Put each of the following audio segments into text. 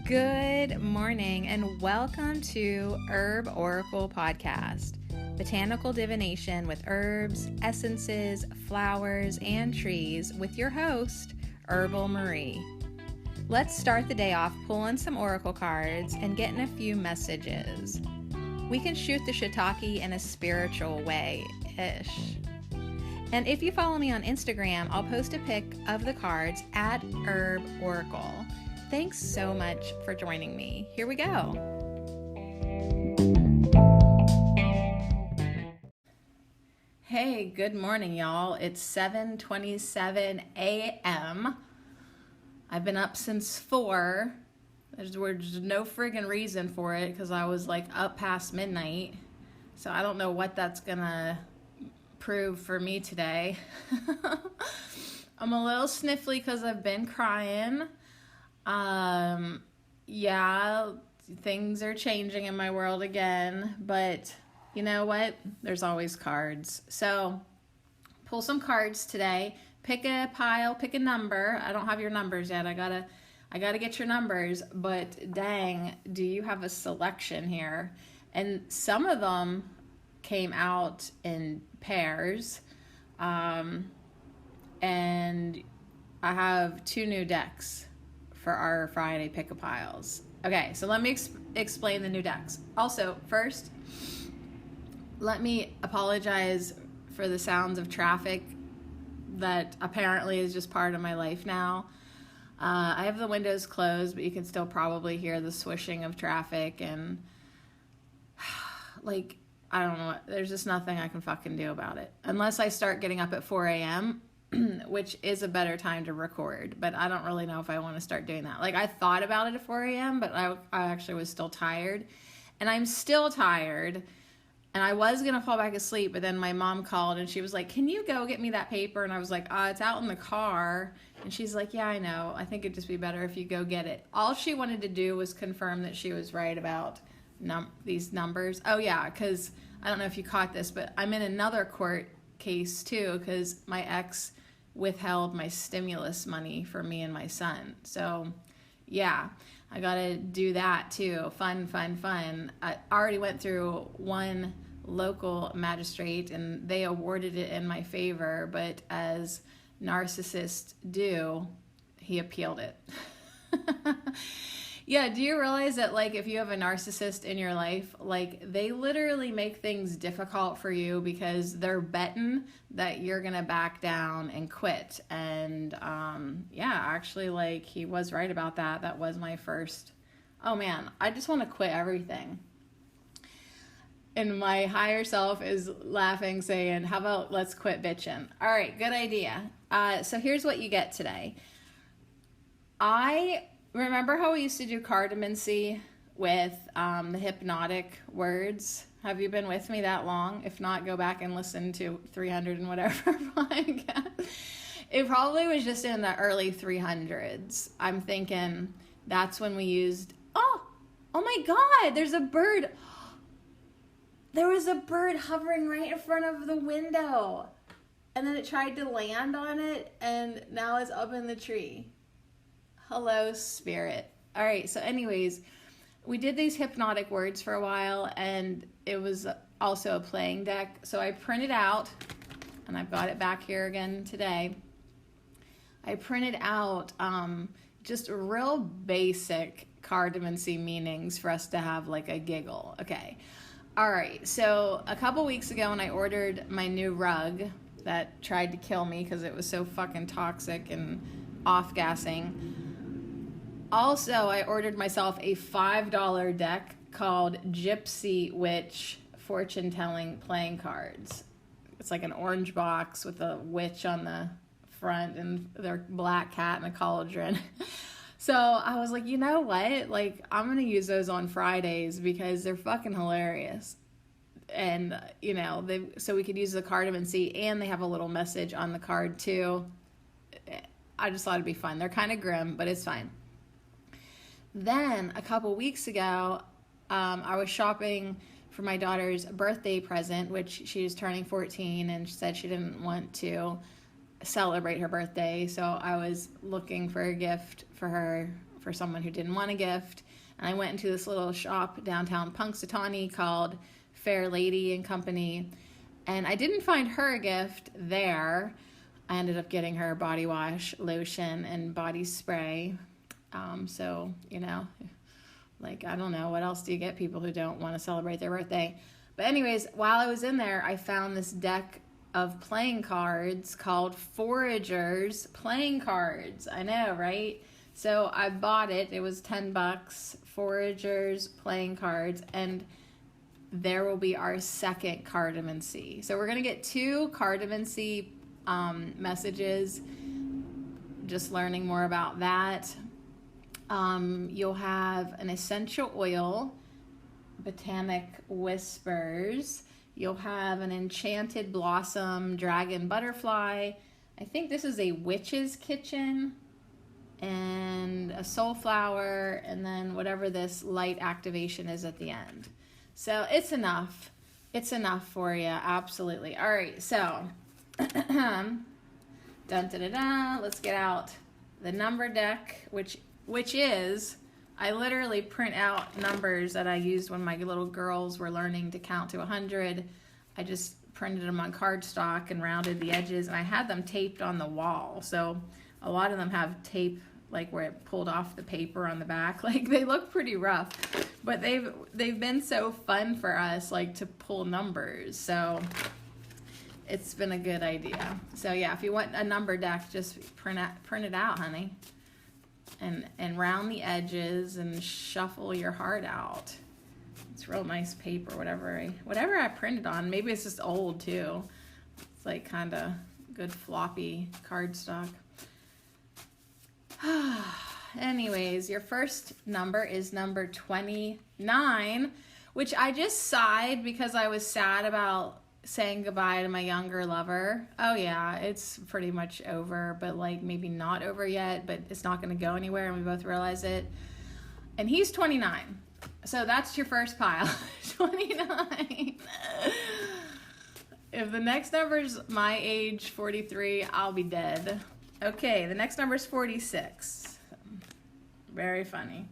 Good morning and welcome to Herb Oracle Podcast, botanical divination with herbs, essences, flowers, and trees with your host, Herbal Marie. Let's start the day off pulling some oracle cards and getting a few messages. We can shoot the shiitake in a spiritual way-ish. And if you follow me on Instagram, I'll post a pic of the cards at Herb Oracle. Thanks so much for joining me. Here we go. Hey, good morning, y'all. It's 7:27 a.m. I've been up since 4. There's no friggin' reason for it because I was like up past midnight. So I don't know what that's gonna prove for me today. I'm a little sniffly because I've been crying. Yeah, things are changing in my world again, but you know what? There's always cards. So pull some cards today, pick a pile, pick a number. I don't have your numbers yet. I gotta get your numbers, but dang, do you have a selection here? And some of them came out in pairs. And I have 2 new decks for our Friday pick-a-piles. Okay, so let me explain the new decks. Also, first, let me apologize for the sounds of traffic that apparently is just part of my life now. I have the windows closed, but you can still probably hear the swishing of traffic and like, I don't know, there's just nothing I can fucking do about it. Unless I start getting up at 4 a.m., which is a better time to record, but I don't really know if I want to start doing that. Like, I thought about it at 4 a.m., but I actually was still tired, and I'm still tired, and I was going to fall back asleep, but then my mom called, and she was like, can you go get me that paper? And I was like, it's out in the car, and she's like, yeah, I know. I think it'd just be better if you go get it. All she wanted to do was confirm that she was right about these numbers. Oh, yeah, because I don't know if you caught this, but I'm in another court case, too, because my ex withheld my stimulus money for me and my son. So yeah, I gotta do that too. Fun. I already went through one local magistrate and they awarded it in my favor, but as narcissists do, he appealed it. Yeah, do you realize that, like, if you have a narcissist in your life, like, they literally make things difficult for you because they're betting that you're gonna back down and quit. And yeah, actually, like, he was right about that. That was my first, oh man, I just want to quit everything. And my higher self is laughing, saying, how about let's quit bitching? All right, good idea. So here's what you get today. Remember how we used to do cardamancy with the hypnotic words? Have you been with me that long? If not, go back and listen to 300 and whatever podcast. It probably was just in the early 300s. I'm thinking that's when we used, oh my God, there's a bird. There was a bird hovering right in front of the window. And then it tried to land on it, and now it's up in the tree. Hello, spirit. All right, so anyways, we did these hypnotic words for a while, and it was also a playing deck. So I printed out, and I've got it back here again today. I printed out just real basic cardamancy meanings for us to have like a giggle. Okay. All right, so a couple weeks ago when I ordered my new rug that tried to kill me because it was so fucking toxic and off-gassing, also, I ordered myself a $5 deck called Gypsy Witch Fortune Telling Playing Cards. It's like an orange box with a witch on the front and their black cat in a cauldron. So I was like, you know what? Like, I'm going to use those on Fridays because they're fucking hilarious. And, you know, so we could use the cardamancy, and they have a little message on the card too. I just thought it'd be fun. They're kind of grim, but it's fine. Then a couple weeks ago, I was shopping for my daughter's birthday present, which she was turning 14, and she said she didn't want to celebrate her birthday. So I was looking for a gift for her for someone who didn't want a gift. And I went into this little shop downtown Punxsutawney called Fair Lady and Company. And I didn't find her a gift there. I ended up getting her body wash, lotion, and body spray. So, you know, like, I don't know, what else do you get people who don't want to celebrate their birthday? But anyways, while I was in there, I found this deck of playing cards called Foragers Playing Cards. I know, right? So I bought it. It was $10. Foragers Playing Cards. And there will be our second cardamancy. So we're going to get 2 cardamancy messages. Just learning more about that. You'll have an essential oil, Botanic Whispers. You'll have an enchanted blossom, dragon butterfly. I think this is a witch's kitchen, and a soul flower, and then whatever this light activation is at the end. So it's enough. It's enough for you, absolutely. All right, so dun, dun, dun, dun. Let's get out the number deck, which is, I literally print out numbers that I used when my little girls were learning to count to 100. I just printed them on cardstock and rounded the edges, and I had them taped on the wall. So a lot of them have tape, like where it pulled off the paper on the back. Like, they look pretty rough, but they've been so fun for us, like, to pull numbers. So it's been a good idea. So yeah, if you want a number deck, just print it out, honey. And round the edges and shuffle your heart out. It's real nice paper, whatever I printed on. Maybe it's just old too. It's like kind of good floppy cardstock. Anyways, your first number is number 29, which I just sighed because I was sad about saying goodbye to my younger lover. Oh yeah, it's pretty much over, but like maybe not over yet, but it's not going to go anywhere, and we both realize it. And he's 29. So that's your first pile. 29. If the next number's my age, 43, I'll be dead. Okay, the next number is 46. Very funny.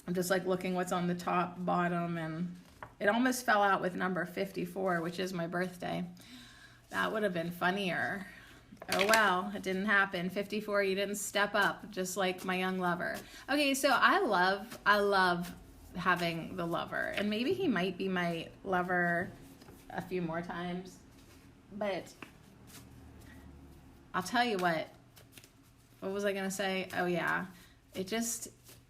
I'm just like looking what's on the top, bottom, and it almost fell out with number 54, which is my birthday. That would have been funnier. Oh well, it didn't happen. 54, you didn't step up, just like my young lover. Okay, so I love having the lover, and maybe he might be my lover a few more times, but I'll tell you what was I gonna say? Oh yeah,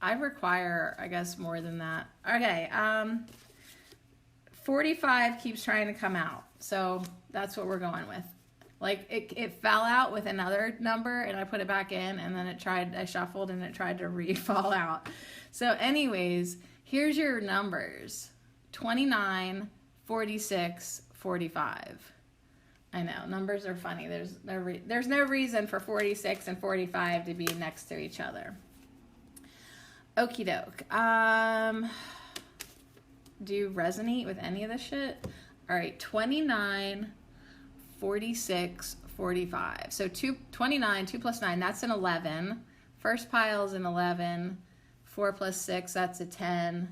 I require, I guess, more than that. Okay, 45 keeps trying to come out, so that's what we're going with. Like, it fell out with another number, and I put it back in, and then I shuffled, and it tried to re-fall out. So anyways, here's your numbers: 29, 46, 45. I know, numbers are funny. There's no reason for 46 and 45 to be next to each other. Okie doke. Do you resonate with any of this shit? All right, 29, 46, 45. So 29, 2 plus 9, that's an 11. First pile is an 11. 4 plus 6, that's a 10.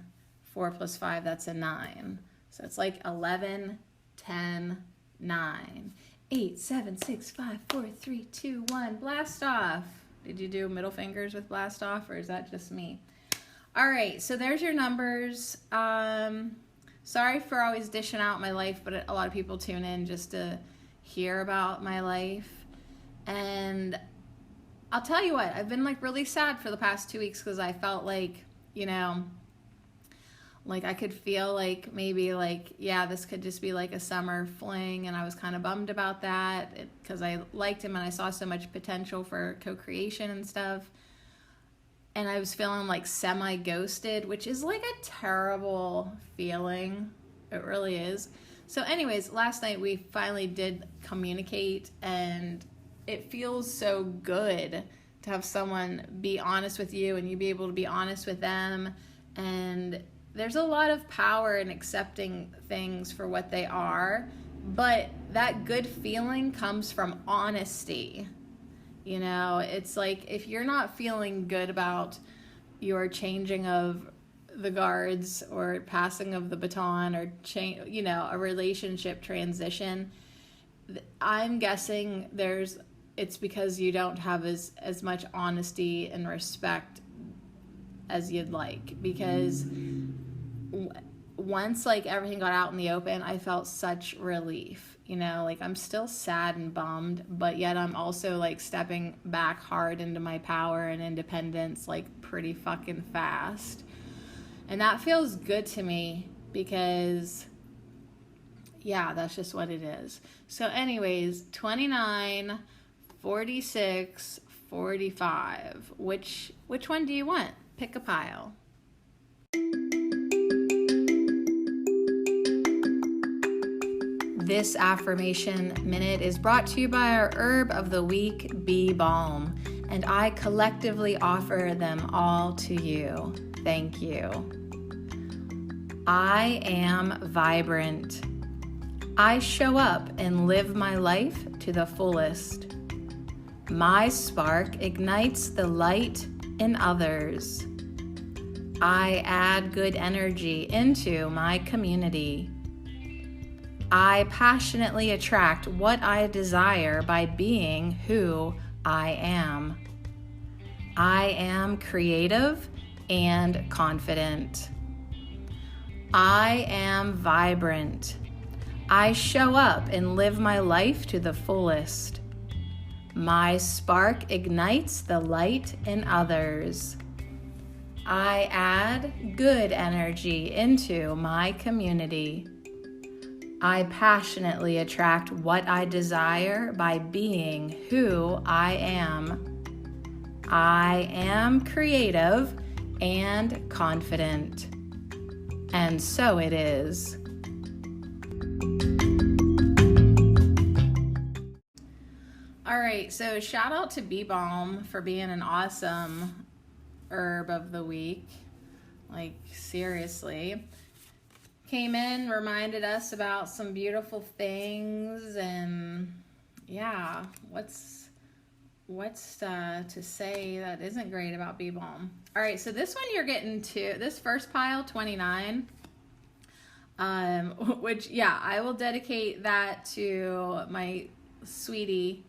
4 plus 5, that's a 9. So it's like 11, 10, 9. 8, 7, 6, 5, 4, 3, 2, 1. Blast off. Did you do middle fingers with blast off, or is that just me? All right, so there's your numbers. Sorry for always dishing out my life, but a lot of people tune in just to hear about my life. And I'll tell you what, I've been like really sad for the past 2 weeks because I felt like, you know, like I could feel like maybe like, yeah, this could just be like a summer fling, and I was kind of bummed about that because I liked him and I saw so much potential for co-creation and stuff. And I was feeling like semi-ghosted, which is like a terrible feeling. It really is. So anyways, last night we finally did communicate, and it feels so good to have someone be honest with you and you be able to be honest with them. And there's a lot of power in accepting things for what they are, but that good feeling comes from honesty. You know, it's like if you're not feeling good about your changing of the guards or passing of the baton or a relationship transition, I'm guessing it's because you don't have as much honesty and respect as you'd like, because once like everything got out in the open, I felt such relief. Like I'm still sad and bummed, but yet I'm also like stepping back hard into my power and independence like pretty fucking fast. And that feels good to me because yeah, that's just what it is. So anyways, 29, 46, 45. Which one do you want? Pick a pile. This affirmation minute is brought to you by our herb of the week, Beebalm, and I collectively offer them all to you. Thank you. I am vibrant. I show up and live my life to the fullest. My spark ignites the light in others. I add good energy into my community. I passionately attract what I desire by being who I am. I am creative and confident. I am vibrant. I show up and live my life to the fullest. My spark ignites the light in others. I add good energy into my community. I passionately attract what I desire by being who I am. I am creative and confident. And so it is. All right, so shout out to Beebalm for being an awesome herb of the week. Like, seriously. Came in, reminded us about some beautiful things, and yeah, what's to say that isn't great about Beebalm? All right, so this one you're getting to, this first pile, 29, which, yeah, I will dedicate that to my sweetie,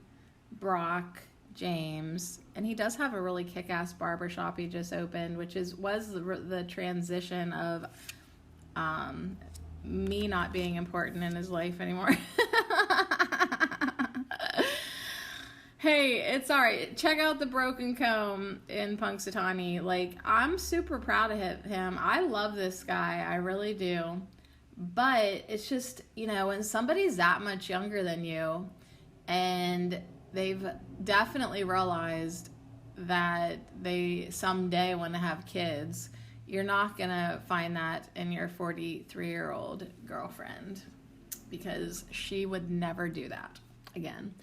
Brock James, and he does have a really kick-ass barbershop he just opened, which was the transition of me not being important in his life anymore. Hey, it's alright. Check out the Broken Comb in Punxsutawney. Like, I'm super proud of him. I love this guy. I really do. But it's just, when somebody's that much younger than you and they've definitely realized that they someday want to have kids, you're not going to find that in your 43-year-old girlfriend, because she would never do that again.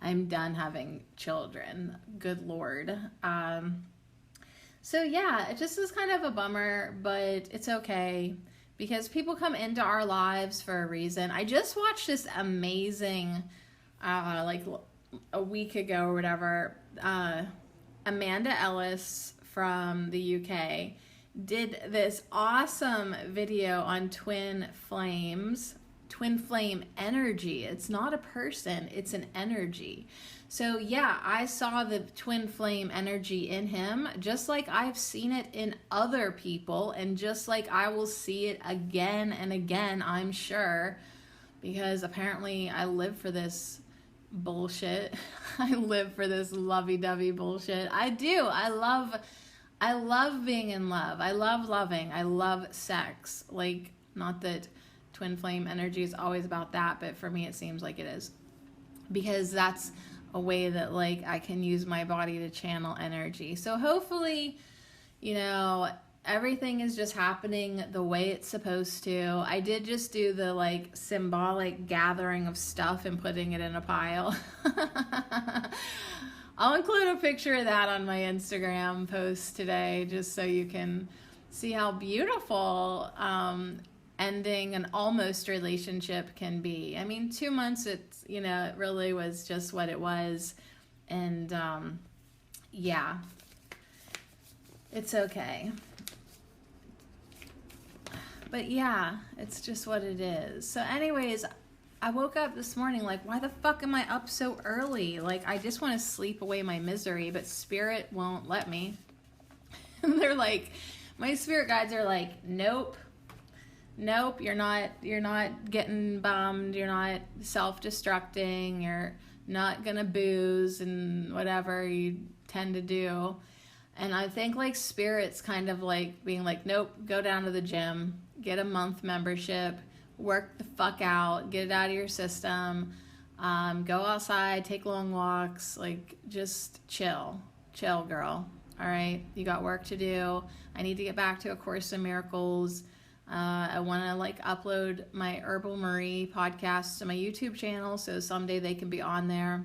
I'm done having children. Good Lord. So yeah, it just is kind of a bummer, but it's okay because people come into our lives for a reason. I just watched this amazing, like a week ago or whatever, Amanda Ellis from the UK did this awesome video on twin flame energy. It's not a person, it's an energy. So yeah, I saw the twin flame energy in him, just like I've seen it in other people, and just like I will see it again and again, I'm sure, because apparently I live for this bullshit. I live for this lovey-dovey bullshit. I do. I love being in love. I love loving. I love sex. Like, not that twin flame energy is always about that, but for me it seems like it is, because that's a way that like I can use my body to channel energy. So hopefully, everything is just happening the way it's supposed to. I did just do the like symbolic gathering of stuff and putting it in a pile. I'll include a picture of that on my Instagram post today, just so you can see how beautiful ending an almost relationship can be. I mean, 2 months, it really was just what it was. And yeah, It's okay. But yeah, it's just what it is. So anyways, I woke up this morning like, why the fuck am I up so early? Like, I just want to sleep away my misery, but spirit won't let me. And they're like, my spirit guides are like, nope, you're not getting bummed, you're not self-destructing, you're not gonna booze and whatever you tend to do. And I think like spirit's kind of like being like, nope, go down to the gym, get a month membership, work the fuck out, get it out of your system, go outside, take long walks, like just chill, girl. All right, you got work to do. I need to get back to A Course in Miracles. I want to like upload my Herbal Marie podcast to my YouTube channel, so someday they can be on there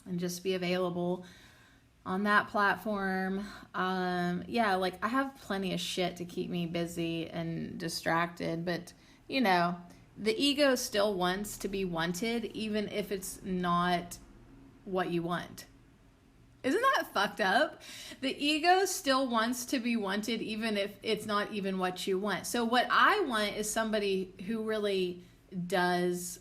and just be available on that platform. Yeah, like I have plenty of shit to keep me busy and distracted, but you know, the ego still wants to be wanted, even if it's not what you want. Isn't that fucked up? The ego still wants to be wanted, even if it's not even what you want. So what I want is somebody who really does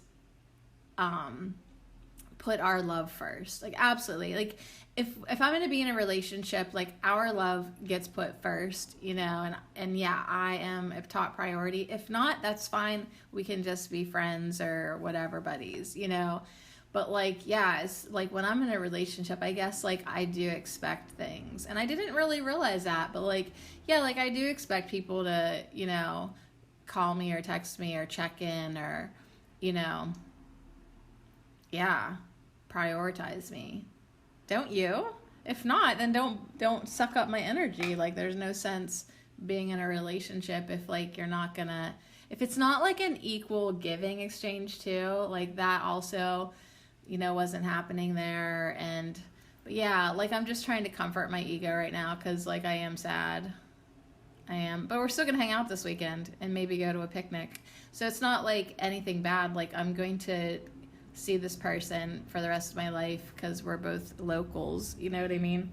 put our love first. Like, absolutely. Like, if I'm going to be in a relationship, like, our love gets put first, you know, and yeah, I am a top priority. If not, that's fine. We can just be friends or whatever, buddies, you know. But like, yeah, it's like when I'm in a relationship, I guess like I do expect things. And I didn't really realize that, but like, yeah, like I do expect people to, you know, call me or text me or check in or, you know, yeah, prioritize me. Don't you? If not, then don't suck up my energy. Like, there's no sense being in a relationship if like you're not gonna, if it's not like an equal giving exchange too, like that also, you know, wasn't happening there. And but yeah, like I'm just trying to comfort my ego right now because like I am sad. I am, but we're still gonna hang out this weekend and maybe go to a picnic. So it's not like anything bad. Like I'm going to see this person for the rest of my life because we're both locals. You know what I mean?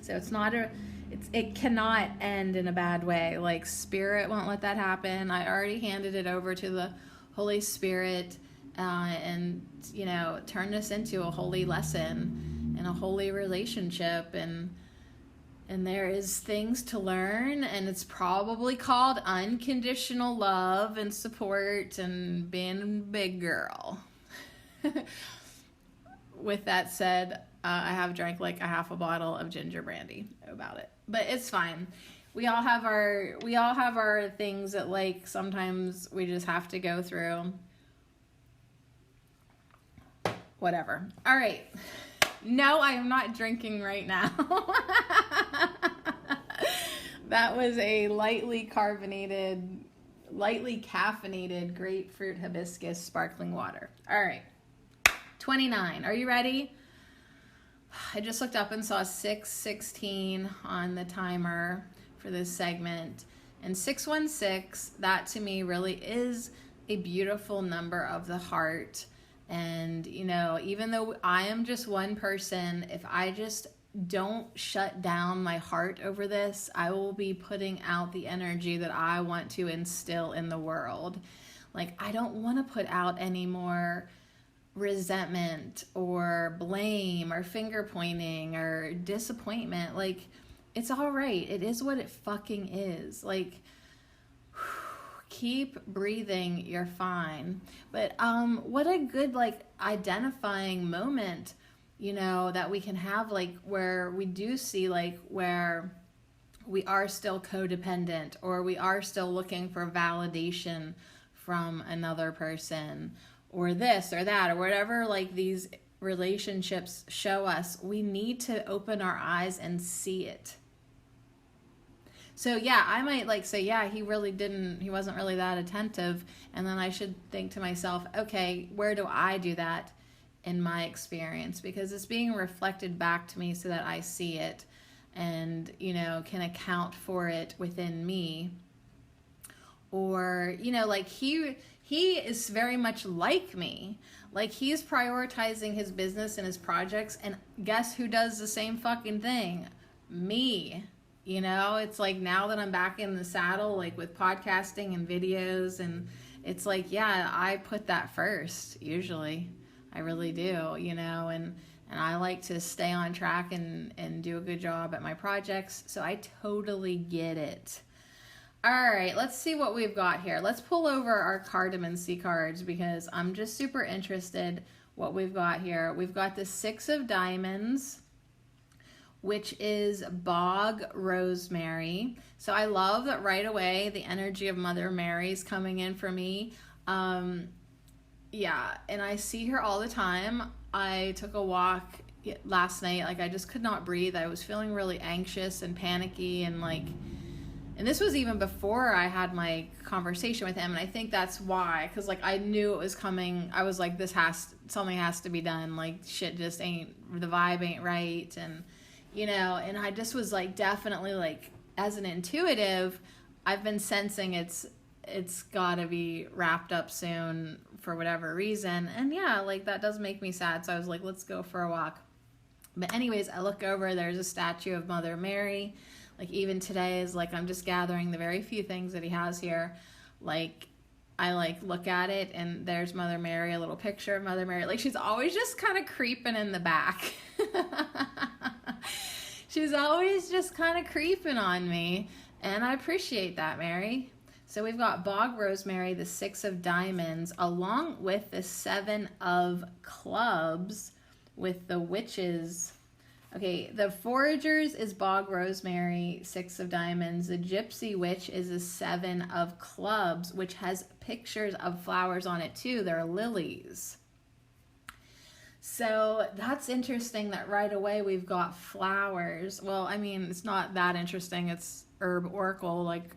So it's not it cannot end in a bad way. Like spirit won't let that happen. I already handed it over to the Holy Spirit. And, you know, turn this into a holy lesson and a holy relationship. And there is things to learn, and it's probably called unconditional love and support and being a big girl. With that said, I have drank like a half a bottle of ginger brandy about it, but it's fine. We all have our things that like sometimes we just have to go through. Whatever. All right. No, I am not drinking right now. That was a lightly caffeinated grapefruit hibiscus sparkling water. All right. 29. Are you ready? I just looked up and saw 6:16 on the timer for this segment. And 616, that to me really is a beautiful number of the heart. And, you know, even though I am just one person, if I just don't shut down my heart over this, I will be putting out the energy that I want to instill in the world. Like, I don't want to put out any more resentment or blame or finger pointing or disappointment. Like, it's all right. It is what it fucking is. Like, keep breathing, you're fine. But what a good like identifying moment, you know, that we can have, like where we do see like where we are still codependent or we are still looking for validation from another person or this or that or whatever like these relationships show us. We need to open our eyes and see it. So yeah, I might like say, yeah, he wasn't really that attentive. And then I should think to myself, okay, where do I do that in my experience? Because it's being reflected back to me so that I see it and, you know, can account for it within me. Or, you know, like he is very much like me. Like he's prioritizing his business and his projects. And guess who does the same fucking thing? Me. You know, it's like now that I'm back in the saddle, like with podcasting and videos, and it's like, yeah, I put that first usually. I really do, you know, and I like to stay on track and do a good job at my projects. So I totally get it. All right, let's see what we've got here. Let's pull over our cardamoncy cards because I'm just super interested what we've got here. We've got the 6 of Diamonds, which is bog rosemary. So I love that right away the energy of Mother Mary's coming in for me. Yeah, and I see her all the time. I took a walk last night. Like, I just could not breathe. I was feeling really anxious and panicky, and like, and this was even before I had my conversation with him. And I think that's why, because like I knew it was coming. I was like, something has to be done. Like, shit just ain't, the vibe ain't right. And, you know, and I just was like, definitely like, as an intuitive, I've been sensing it's gotta be wrapped up soon for whatever reason. And yeah, like that does make me sad. So I was like, let's go for a walk. But anyways, I look over, there's a statue of Mother Mary. Like even today is like, I'm just gathering the very few things that he has here. Like I like look at it and there's Mother Mary, a little picture of Mother Mary. Like she's always just kind of creeping in the back. She's always just kind of creeping on me. And I appreciate that, Mary. So we've got bog rosemary, the 6 of Diamonds, along with the 7 of Clubs with the witches. Okay, the foragers is bog rosemary, 6 of Diamonds. The gypsy witch is a 7 of Clubs, which has pictures of flowers on it too. They're lilies. So that's interesting that right away we've got flowers. Well, I mean, it's not that interesting. It's herb oracle, like,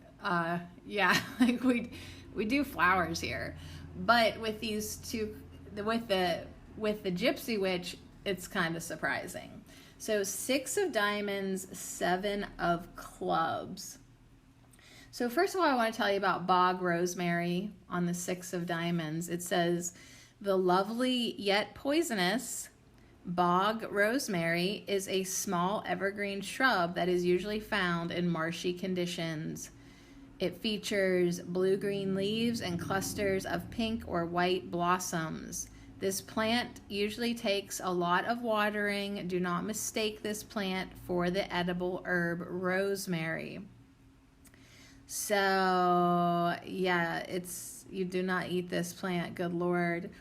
yeah, like we do flowers here. But with these two, with the gypsy witch, it's kind of surprising. So 6 of Diamonds, 7 of Clubs. So first of all, I want to tell you about bog rosemary on the 6 of Diamonds. It says, the lovely yet poisonous bog rosemary is a small evergreen shrub that is usually found in marshy conditions. It features blue-green leaves and clusters of pink or white blossoms. This plant usually takes a lot of watering. Do not mistake this plant for the edible herb rosemary. So, yeah, you do not eat this plant, good Lord.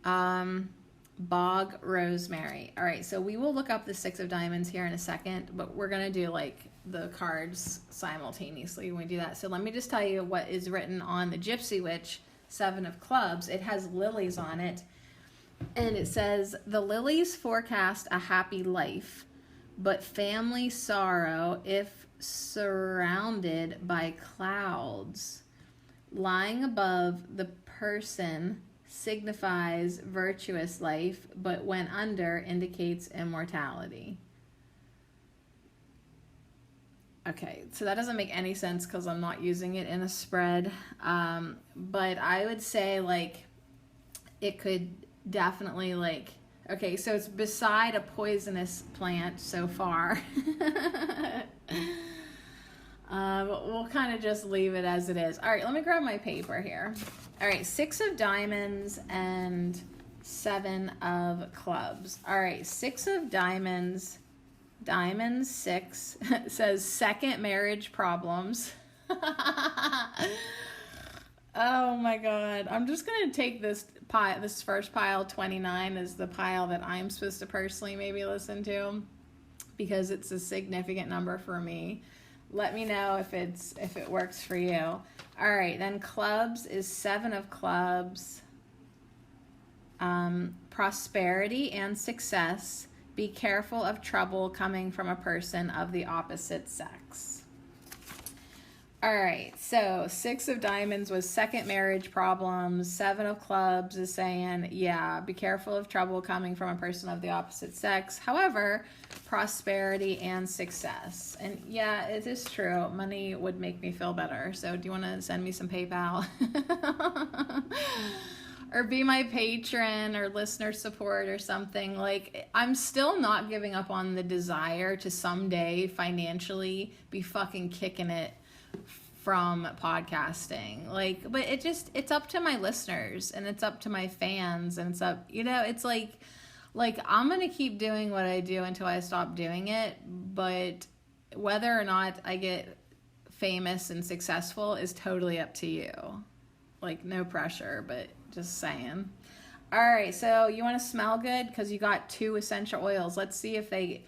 Bog rosemary. All right, so we will look up the 6 of Diamonds here in a second, but we're going to do like the cards simultaneously when we do that. So let me just tell you what is written on the gypsy witch, 7 of Clubs. It has lilies on it. And it says, the lilies forecast a happy life, but family sorrow if surrounded by clouds. Lying above the person signifies virtuous life, but when under indicates immortality. Okay, so that doesn't make any sense because I'm not using it in a spread. But I would say like it could definitely like, okay, so it's beside a poisonous plant so far. But we'll kind of just leave it as it is. All right, let me grab my paper here. All right, 6 of Diamonds and 7 of Clubs. All right, 6 of Diamonds, Diamonds 6 says second marriage problems. Oh my God. I'm just going to take this pile, this first pile, 29, is the pile that I'm supposed to personally maybe listen to because it's a significant number for me. Let me know if it works for you. All right, then Clubs is 7 of Clubs. Prosperity and success. Be careful of trouble coming from a person of the opposite sex. All right, so 6 of Diamonds was second marriage problems. 7 of Clubs is saying, yeah, be careful of trouble coming from a person of the opposite sex. However, prosperity and success. And yeah, it is true. Money would make me feel better. So do you want to send me some PayPal? or be my patron or listener support or something. Like, I'm still not giving up on the desire to someday financially be fucking kicking it from podcasting. Like, but it's up to my listeners, and it's up to my fans, and it's up, it's like I'm going to keep doing what I do until I stop doing it, but whether or not I get famous and successful is totally up to you. Like, no pressure, but just saying. All right, so you want to smell good because you got 2 essential oils. Let's see if they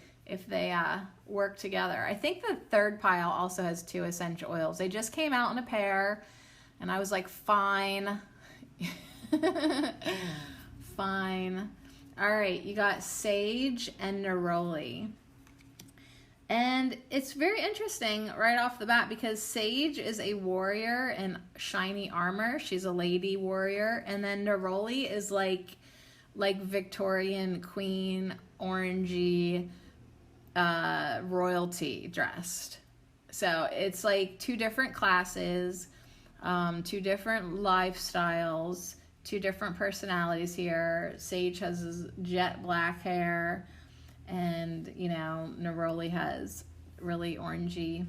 work together. I think the third pile also has 2 essential oils. They just came out in a pair, and I was like, fine. Fine. All right, you got sage and neroli. And it's very interesting right off the bat because Sage is a warrior in shiny armor. She's a lady warrior. And then neroli is like Victorian queen, orangey, royalty dressed. So it's like 2 different classes, 2 different lifestyles, 2 different personalities here. Sage has his jet black hair, and neroli has really orangey,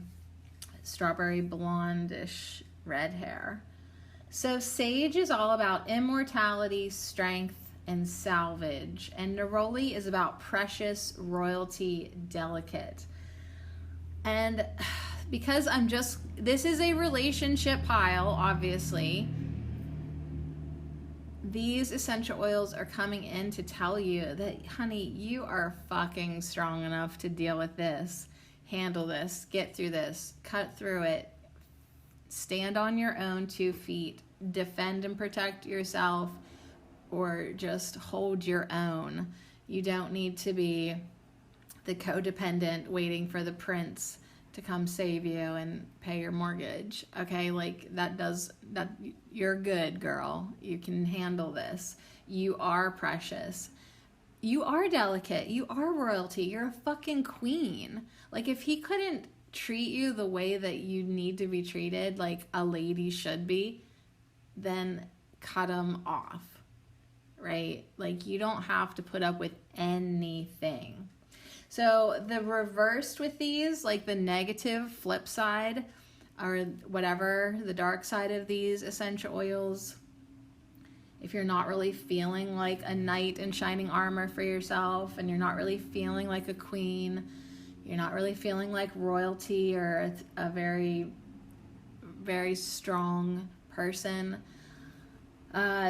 strawberry blondish red hair. So Sage is all about immortality, strength, and salvage, and neroli is about precious, royalty, delicate. And because this is a relationship pile, obviously, these essential oils are coming in to tell you that, honey, you are fucking strong enough to deal with this, handle this, get through this, cut through it, stand on your own 2 feet, defend and protect yourself, or just hold your own. You don't need to be the codependent waiting for the prince to come save you and pay your mortgage. Okay, like that, you're good, girl. You can handle this. You are precious. You are delicate. You are royalty. You're a fucking queen. Like, if he couldn't treat you the way that you need to be treated, like a lady should be, then cut him off, right? Like, you don't have to put up with anything. So the reversed with these, like the negative flip side, or whatever, the dark side of these essential oils, if you're not really feeling like a knight in shining armor for yourself, and you're not really feeling like a queen, you're not really feeling like royalty or a very, very strong person,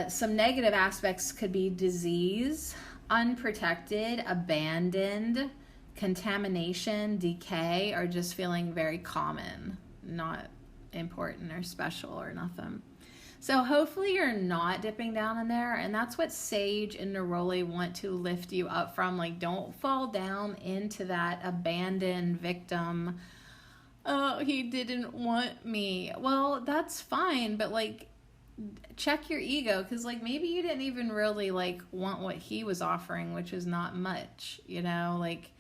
some negative aspects could be disease, unprotected, abandoned, contamination, decay, or just feeling very common, not important or special or nothing. So hopefully you're not dipping down in there, and that's what sage and neroli want to lift you up from. Like, don't fall down into that abandoned victim. Oh, he didn't want me. Well, that's fine, but like, check your ego, because like maybe you didn't even really like want what he was offering, which is not much, like,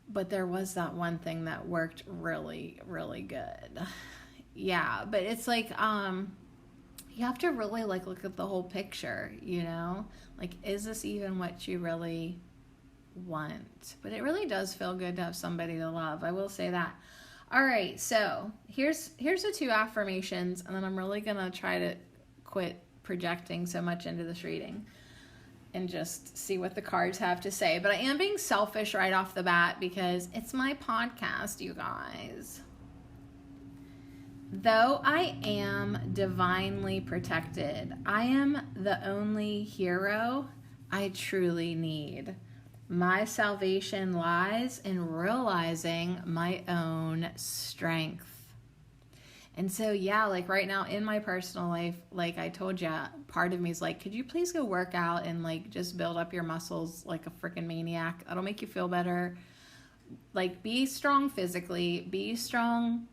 but there was that one thing that worked really, really good. Yeah, but it's like, you have to really like look at the whole picture, like, is this even what you really want? But it really does feel good to have somebody to love. I will say that. All right, so here's the 2 affirmations, and then I'm really gonna try to quit projecting so much into this reading and just see what the cards have to say. But I am being selfish right off the bat because it's my podcast, you guys. Though I am divinely protected, I am the only hero I truly need. My salvation lies in realizing my own strength. And so, yeah, like right now in my personal life, like I told you, part of me is like, could you please go work out and like just build up your muscles like a freaking maniac? That'll make you feel better. Like, be strong physically, be strong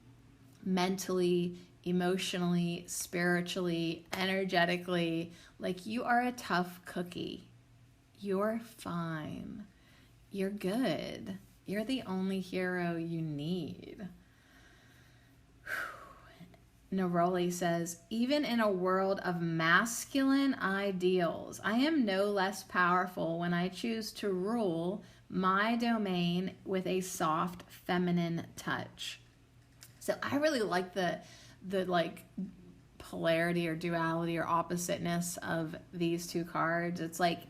mentally, emotionally, spiritually, energetically. Like, you are a tough cookie. You're fine. You're good. You're the only hero you need. Neroli says, even in a world of masculine ideals, I am no less powerful when I choose to rule my domain with a soft feminine touch. So I really like the like polarity or duality or oppositeness of these two cards. It's like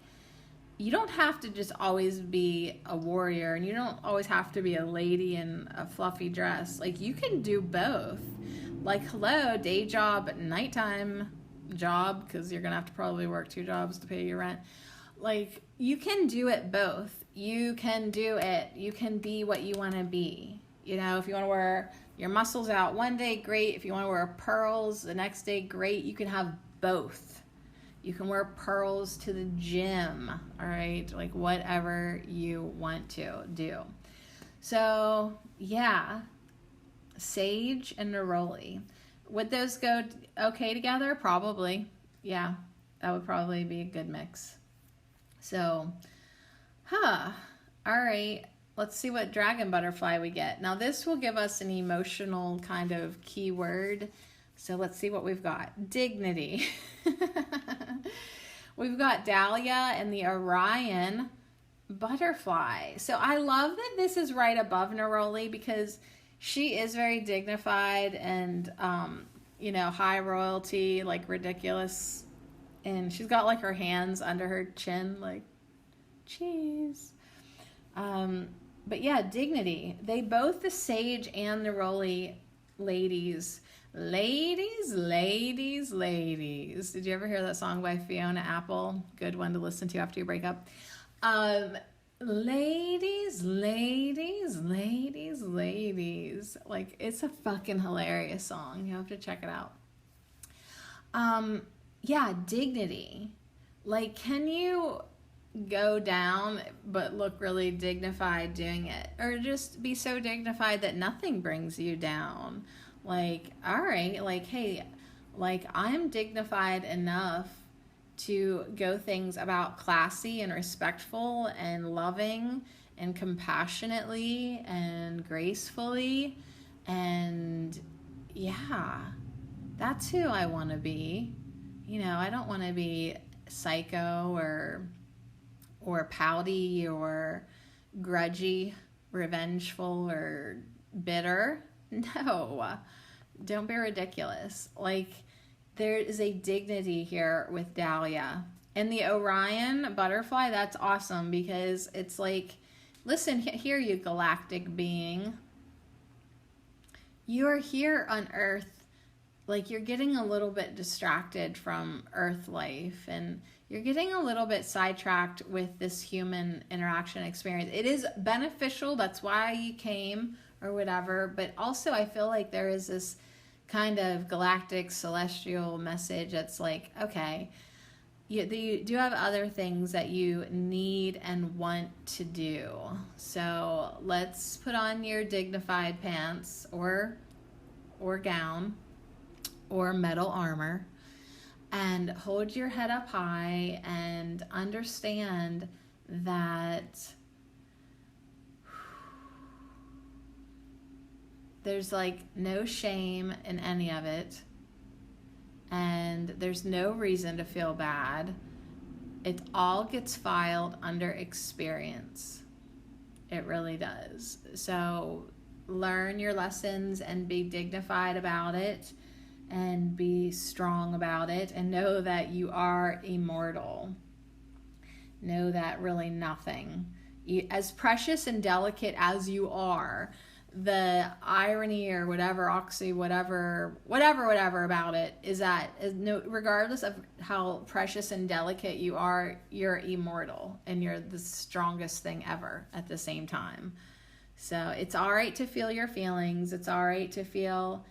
you don't have to just always be a warrior, and you don't always have to be a lady in a fluffy dress. Like, you can do both. Like, hello, day job, nighttime job, because you're gonna have to probably work 2 jobs to pay your rent. Like, you can do it both. You can do it. You can be what you want to be. You know, if you want to wear your muscles out one day, great. If you want to wear pearls the next day, great. You can have both. You can wear pearls to the gym, all right? Like, whatever you want to do. So, yeah, Sage and Neroli. Would those go okay together? Probably. Yeah, that would probably be a good mix. So, all right. Let's see what dragon butterfly we get. Now, this will give us an emotional kind of keyword. So let's see what we've got. Dignity. We've got Dahlia and the Orion butterfly. So I love that this is right above Neroli, because she is very dignified and, you know, high royalty, like ridiculous. And she's got like her hands under her chin, like, cheese. But yeah, dignity. They both, the Sage and Neroli ladies. Ladies. Did you ever hear that song by Fiona Apple? Good one to listen to after you break up. Ladies. Like, it's a fucking hilarious song. You have to check it out. Yeah, dignity. Like, can you go down but look really dignified doing it? Or just be so dignified that nothing brings you down? Like, all right, like, hey, like, I'm dignified enough to go things about classy and respectful and loving and compassionately and gracefully. And yeah, that's who I want to be. You know, I don't want to be psycho or pouty or grudgy, revengeful or bitter. No, don't be ridiculous. Like, there is a dignity here with Dahlia. And the Orion butterfly, that's awesome, because it's like, listen, here, you galactic being. You are here on Earth. Like, you're getting a little bit distracted from Earth life, and you're getting a little bit sidetracked with this human interaction experience. It is beneficial. That's why you came or whatever. But also, I feel like there is this kind of galactic celestial message that's like, okay, you do have other things that you need and want to do. So let's put on your dignified pants or gown or metal armor and hold your head up high and understand that there's like no shame in any of it, and there's no reason to feel bad. It all gets filed under experience. It really does. So learn your lessons and be dignified about it and be strong about it, and know that you are immortal. Know that really nothing, as precious and delicate as you are, the irony or whatever, whatever about it is that regardless of how precious and delicate you are, you're immortal and you're the strongest thing ever at the same time. So it's all right to feel your feelings. It's all right to feel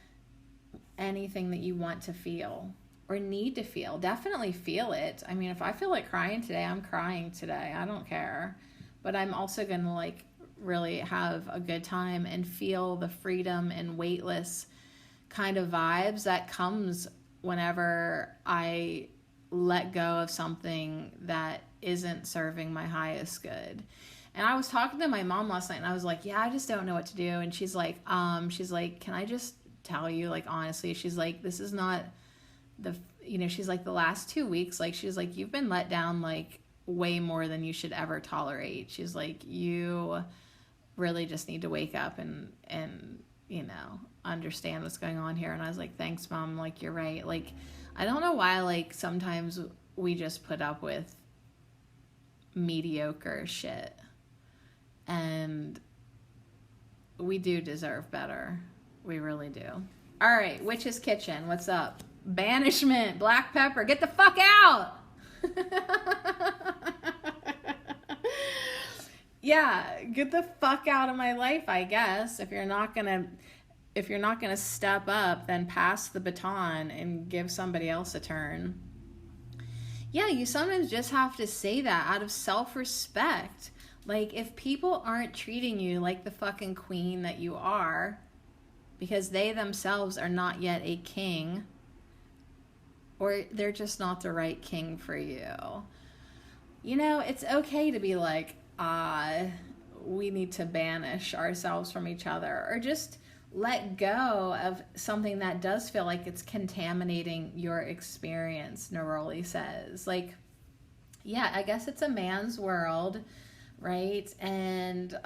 anything that you want to feel or need to feel. Definitely feel it. I mean, if I feel like crying today, I'm crying today. I don't care. But I'm also going to like really have a good time and feel the freedom and weightless kind of vibes that comes whenever I let go of something that isn't serving my highest good. And I was talking to my mom last night, and I was like, yeah, I just don't know what to do. And she's like, can I just tell you, like, honestly, she's like, this is not she's like, the last 2 weeks, like, she's like, you've been let down, like, way more than you should ever tolerate. She's like, you really just need to wake up and understand what's going on here. And I was like, thanks, Mom. Like, you're right. Like, I don't know why, like, sometimes we just put up with mediocre shit. And we do deserve better. We really do. All right, Witch's Kitchen. What's up? Banishment. Black pepper. Get the fuck out. Yeah, get the fuck out of my life, I guess. If you're not gonna step up, then pass the baton and give somebody else a turn. Yeah, you sometimes just have to say that out of self-respect. Like, if people aren't treating you like the fucking queen that you are, because they themselves are not yet a king, or they're just not the right king for you, it's okay to be like, we need to banish ourselves from each other, or just let go of something that does feel like it's contaminating your experience, Neroli says. Like, yeah, I guess it's a man's world, right? And,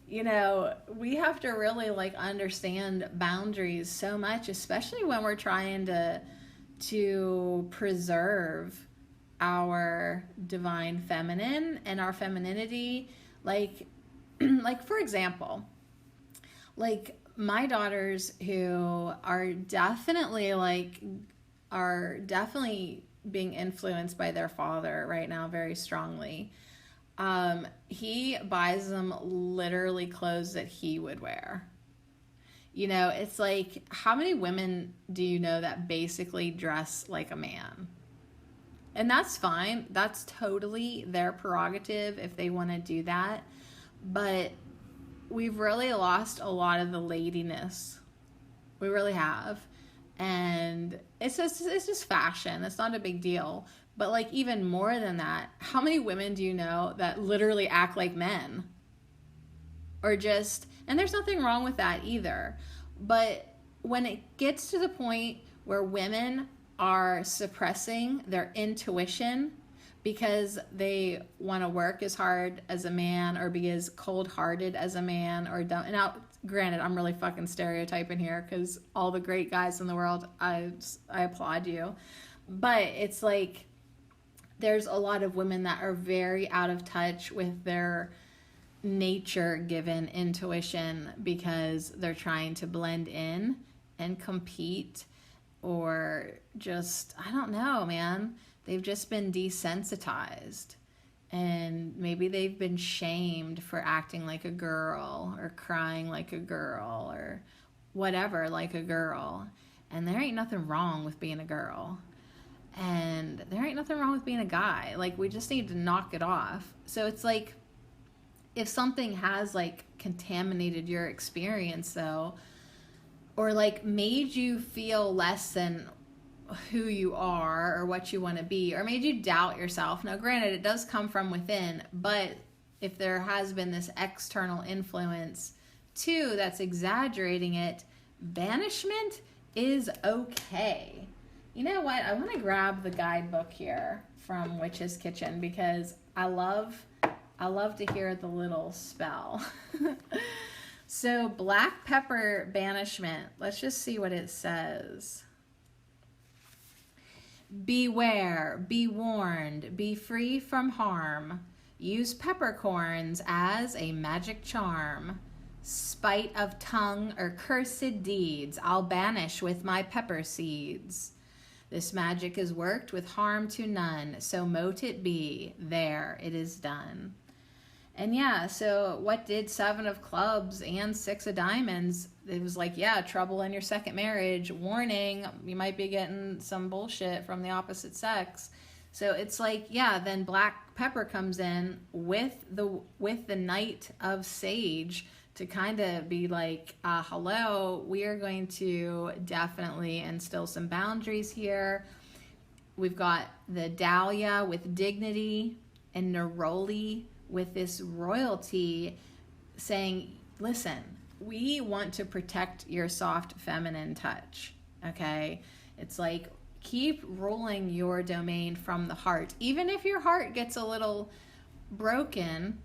we have to really, like, understand boundaries so much, especially when we're trying to preserve our divine feminine and our femininity. Like, for example, like, my daughters, who are definitely being influenced by their father right now very strongly. He buys them literally clothes that he would wear. It's like, how many women do you know that basically dress like a man? And that's fine. That's totally their prerogative if they want to do that. But we've really lost a lot of the ladiness. We really have. And it's just fashion. It's not a big deal. But, like, even more than that, how many women do you know that literally act like men? Or just, and there's nothing wrong with that either. But when it gets to the point where women are suppressing their intuition because they want to work as hard as a man, or be as cold-hearted as a man, or dumb. And now, granted, I'm really fucking stereotyping here, because all the great guys in the world, I applaud you. But it's like, there's a lot of women that are very out of touch with their nature-given intuition because they're trying to blend in and compete, or just, I don't know, man. They've just been desensitized, and maybe they've been shamed for acting like a girl, or crying like a girl, or whatever like a girl. And there ain't nothing wrong with being a girl. And there ain't nothing wrong with being a guy. Like, we just need to knock it off. So it's like, if something has, like, contaminated your experience, though, or, like, made you feel less than who you are or what you want to be, or made you doubt yourself. Now, granted, it does come from within, but if there has been this external influence too that's exaggerating it, banishment is okay. You know what? I want to grab the guidebook here from Witch's Kitchen, because I love to hear the little spell. So, black pepper banishment. Let's just see what it says. Beware, be warned, be free from harm. Use peppercorns as a magic charm. Spite of tongue or cursed deeds, I'll banish with my pepper seeds. This magic is worked with harm to none, so mote it be, there it is done. And yeah, so what did 7 of clubs and 6 of diamonds? It was like, yeah, trouble in your second marriage. Warning, you might be getting some bullshit from the opposite sex. So it's like, yeah, then black pepper comes in with the Knight of Sage to kind of be like, hello, we are going to definitely instill some boundaries here. We've got the Dahlia with dignity, and Neroli with this royalty saying, listen, we want to protect your soft feminine touch, okay? It's like, keep ruling your domain from the heart. Even if your heart gets a little broken,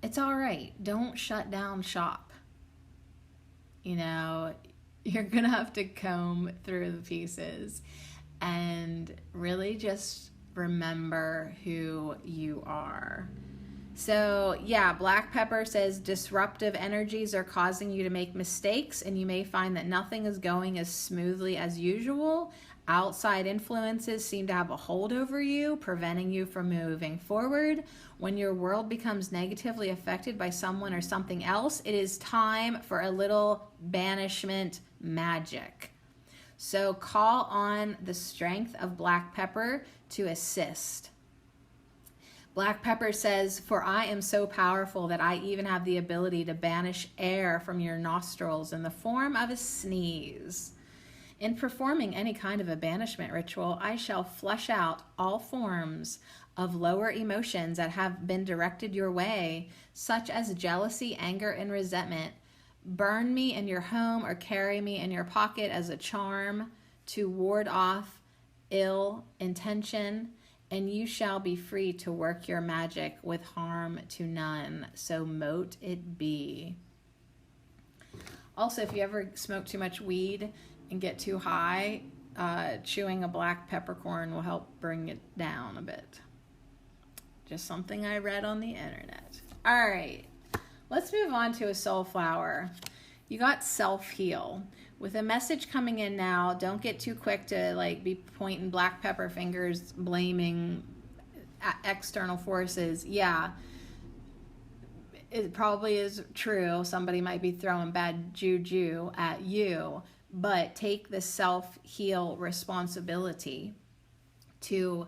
it's all right. Don't shut down shop. You know, you're going to have to comb through the pieces and really just remember who you are. So yeah, Black Pepper says disruptive energies are causing you to make mistakes, and you may find that nothing is going as smoothly as usual. Outside influences seem to have a hold over you, preventing you from moving forward. When your world becomes negatively affected by someone or something else, it is time for a little banishment magic. So call on the strength of Black Pepper to assist. Black Pepper says, for I am so powerful that I even have the ability to banish air from your nostrils in the form of a sneeze. In performing any kind of a banishment ritual, I shall flush out all forms of lower emotions that have been directed your way, such as jealousy, anger, and resentment. Burn me in your home or carry me in your pocket as a charm to ward off ill intention, and you shall be free to work your magic with harm to none. So mote it be. Also, if you ever smoke too much weed and get too high, chewing a black peppercorn will help bring it down a bit. Just something I read on the internet. All right, let's move on to a soul flower. You got self-heal. With a message coming in now, don't get too quick to like be pointing black pepper fingers, blaming external forces. Yeah, it probably is true. Somebody might be throwing bad juju at you, but take the self-heal responsibility to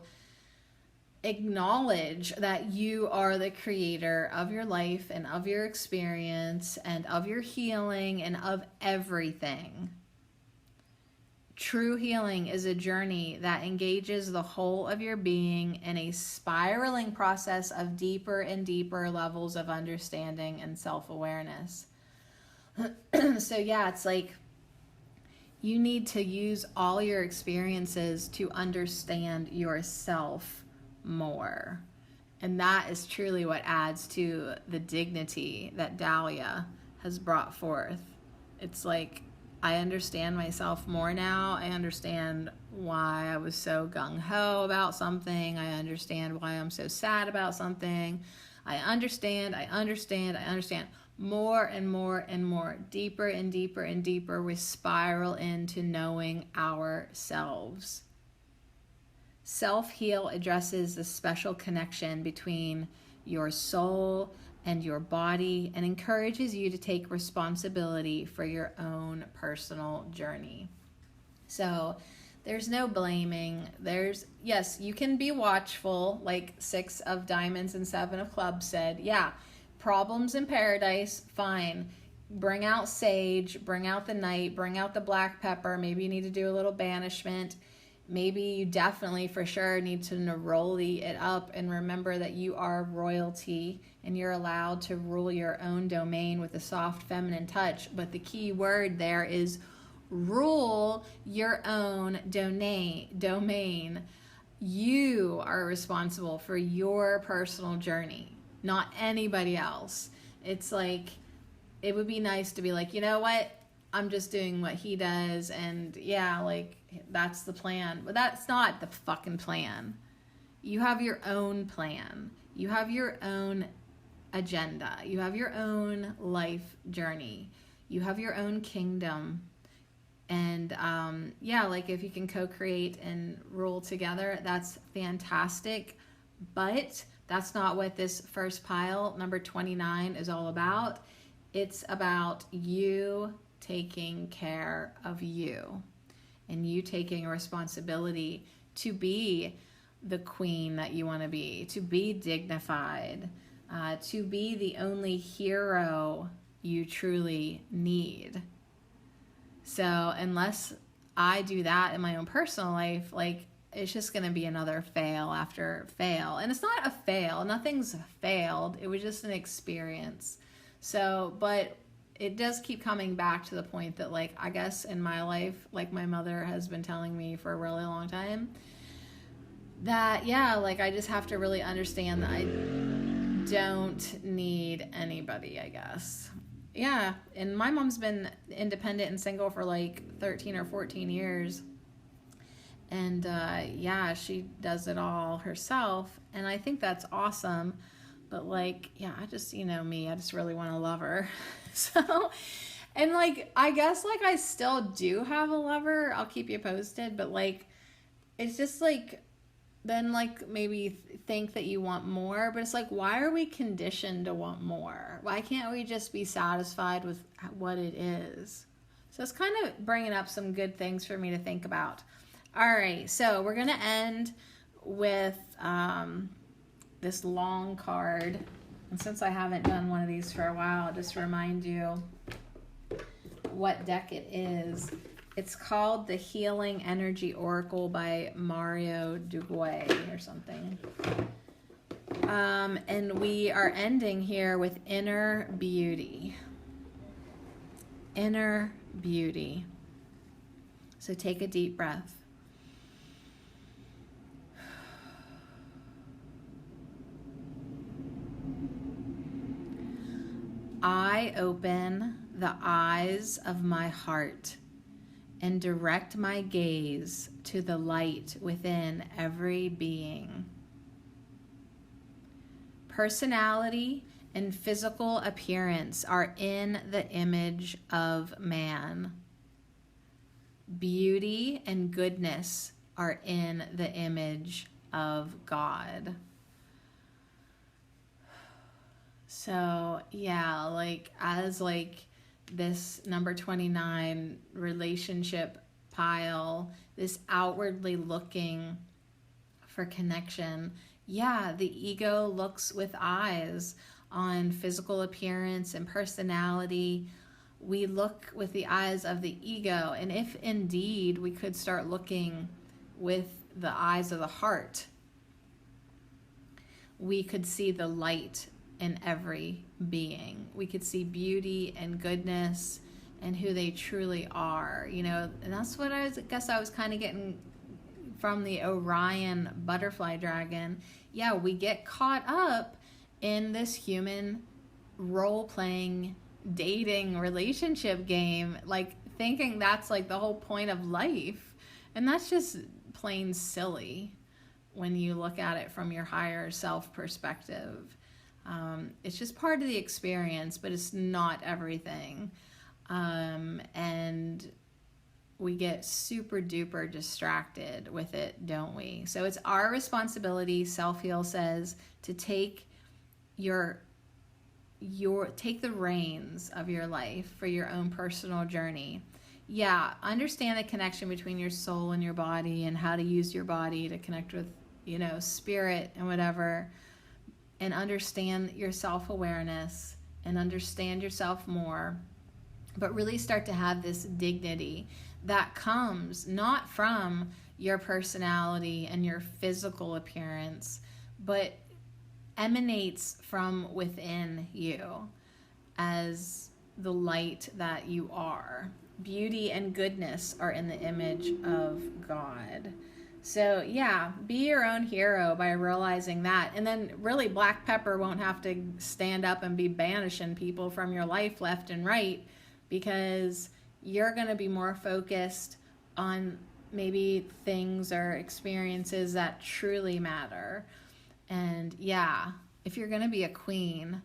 acknowledge that you are the creator of your life and of your experience and of your healing and of everything. True healing is a journey that engages the whole of your being in a spiraling process of deeper and deeper levels of understanding and self-awareness. So yeah, it's like you need to use all your experiences to understand yourself more. And that is truly what adds to the dignity that Dahlia has brought forth. It's like, I understand myself more now. I understand why I was so gung-ho about something. I understand why I'm so sad about something. I understand. More and more and more, deeper and deeper and deeper, we spiral into knowing ourselves. Self-heal addresses the special connection between your soul and your body and encourages you to take responsibility for your own personal journey. So there's no blaming. Yes, you can be watchful, like 6 of Diamonds and 7 of Clubs said. Yeah, problems in paradise, fine. Bring out sage, bring out the night, bring out the black pepper. Maybe you need to do a little banishment. Maybe you definitely for sure need to neroli it up and remember that you are royalty and you're allowed to rule your own domain with a soft feminine touch. But the key word there is rule your own domain. You are responsible for your personal journey, not anybody else. It's like, it would be nice to be like, you know what? I'm just doing what he does, and yeah, like, that's the plan. But that's not the fucking plan. You have your own plan. You have your own agenda. You have your own life journey. You have your own kingdom. And yeah, like if you can co-create and rule together, that's fantastic. But that's not what this first pile, number 29, is all about. It's about you taking care of you and you taking responsibility to be the queen that you want to be dignified, to be the only hero you truly need. So unless I do that in my own personal life, like, it's just going to be another fail after fail. And it's not a fail. Nothing's failed. It was just an experience. So, but it does keep coming back to the point that, like, I guess in my life, like my mother has been telling me for a really long time, that, yeah, like I just have to really understand that I don't need anybody, I guess. Yeah, and my mom's been independent and single for like 13 or 14 years. And yeah, she does it all herself. And I think that's awesome. But like, yeah, I just, me, I just really want to love her. So, and like, I guess like I still do have a lover. I'll keep you posted. But like, it's just like, then like maybe think that you want more. But it's like, why are we conditioned to want more? Why can't we just be satisfied with what it is? So it's kind of bringing up some good things for me to think about. All right, so we're going to end with this long card. And since I haven't done one of these for a while, I'll just remind you what deck it is. It's called the Healing Energy Oracle by Mario Duguay or something. And we are ending here with Inner Beauty. Inner Beauty. So take a deep breath. I open the eyes of my heart and direct my gaze to the light within every being. Personality and physical appearance are in the image of man. Beauty and goodness are in the image of God. So yeah, like as like this number 29 relationship pile, this outwardly looking for connection. Yeah, the ego looks with eyes on physical appearance and personality. We look with the eyes of the ego. And if indeed we could start looking with the eyes of the heart, we could see the light in every being. We could see beauty and goodness and who they truly are, and that's what I guess I was kind of getting from the Orion butterfly dragon. Yeah, we get caught up in this human role-playing dating relationship game, like thinking that's like the whole point of life. And that's just plain silly when you look at it from your higher self perspective. It's just part of the experience, but it's not everything. And we get super duper distracted with it, don't we? So it's our responsibility, Self-Heal says, to take take the reins of your life for your own personal journey. Yeah, understand the connection between your soul and your body and how to use your body to connect with, spirit and whatever. And understand your self-awareness and understand yourself more, but really start to have this dignity that comes not from your personality and your physical appearance, but emanates from within you as the light that you are. Beauty and goodness are in the image of God. So yeah, be your own hero by realizing that. And then really black pepper won't have to stand up and be banishing people from your life left and right, because you're going to be more focused on maybe things or experiences that truly matter. And yeah, if you're going to be a queen,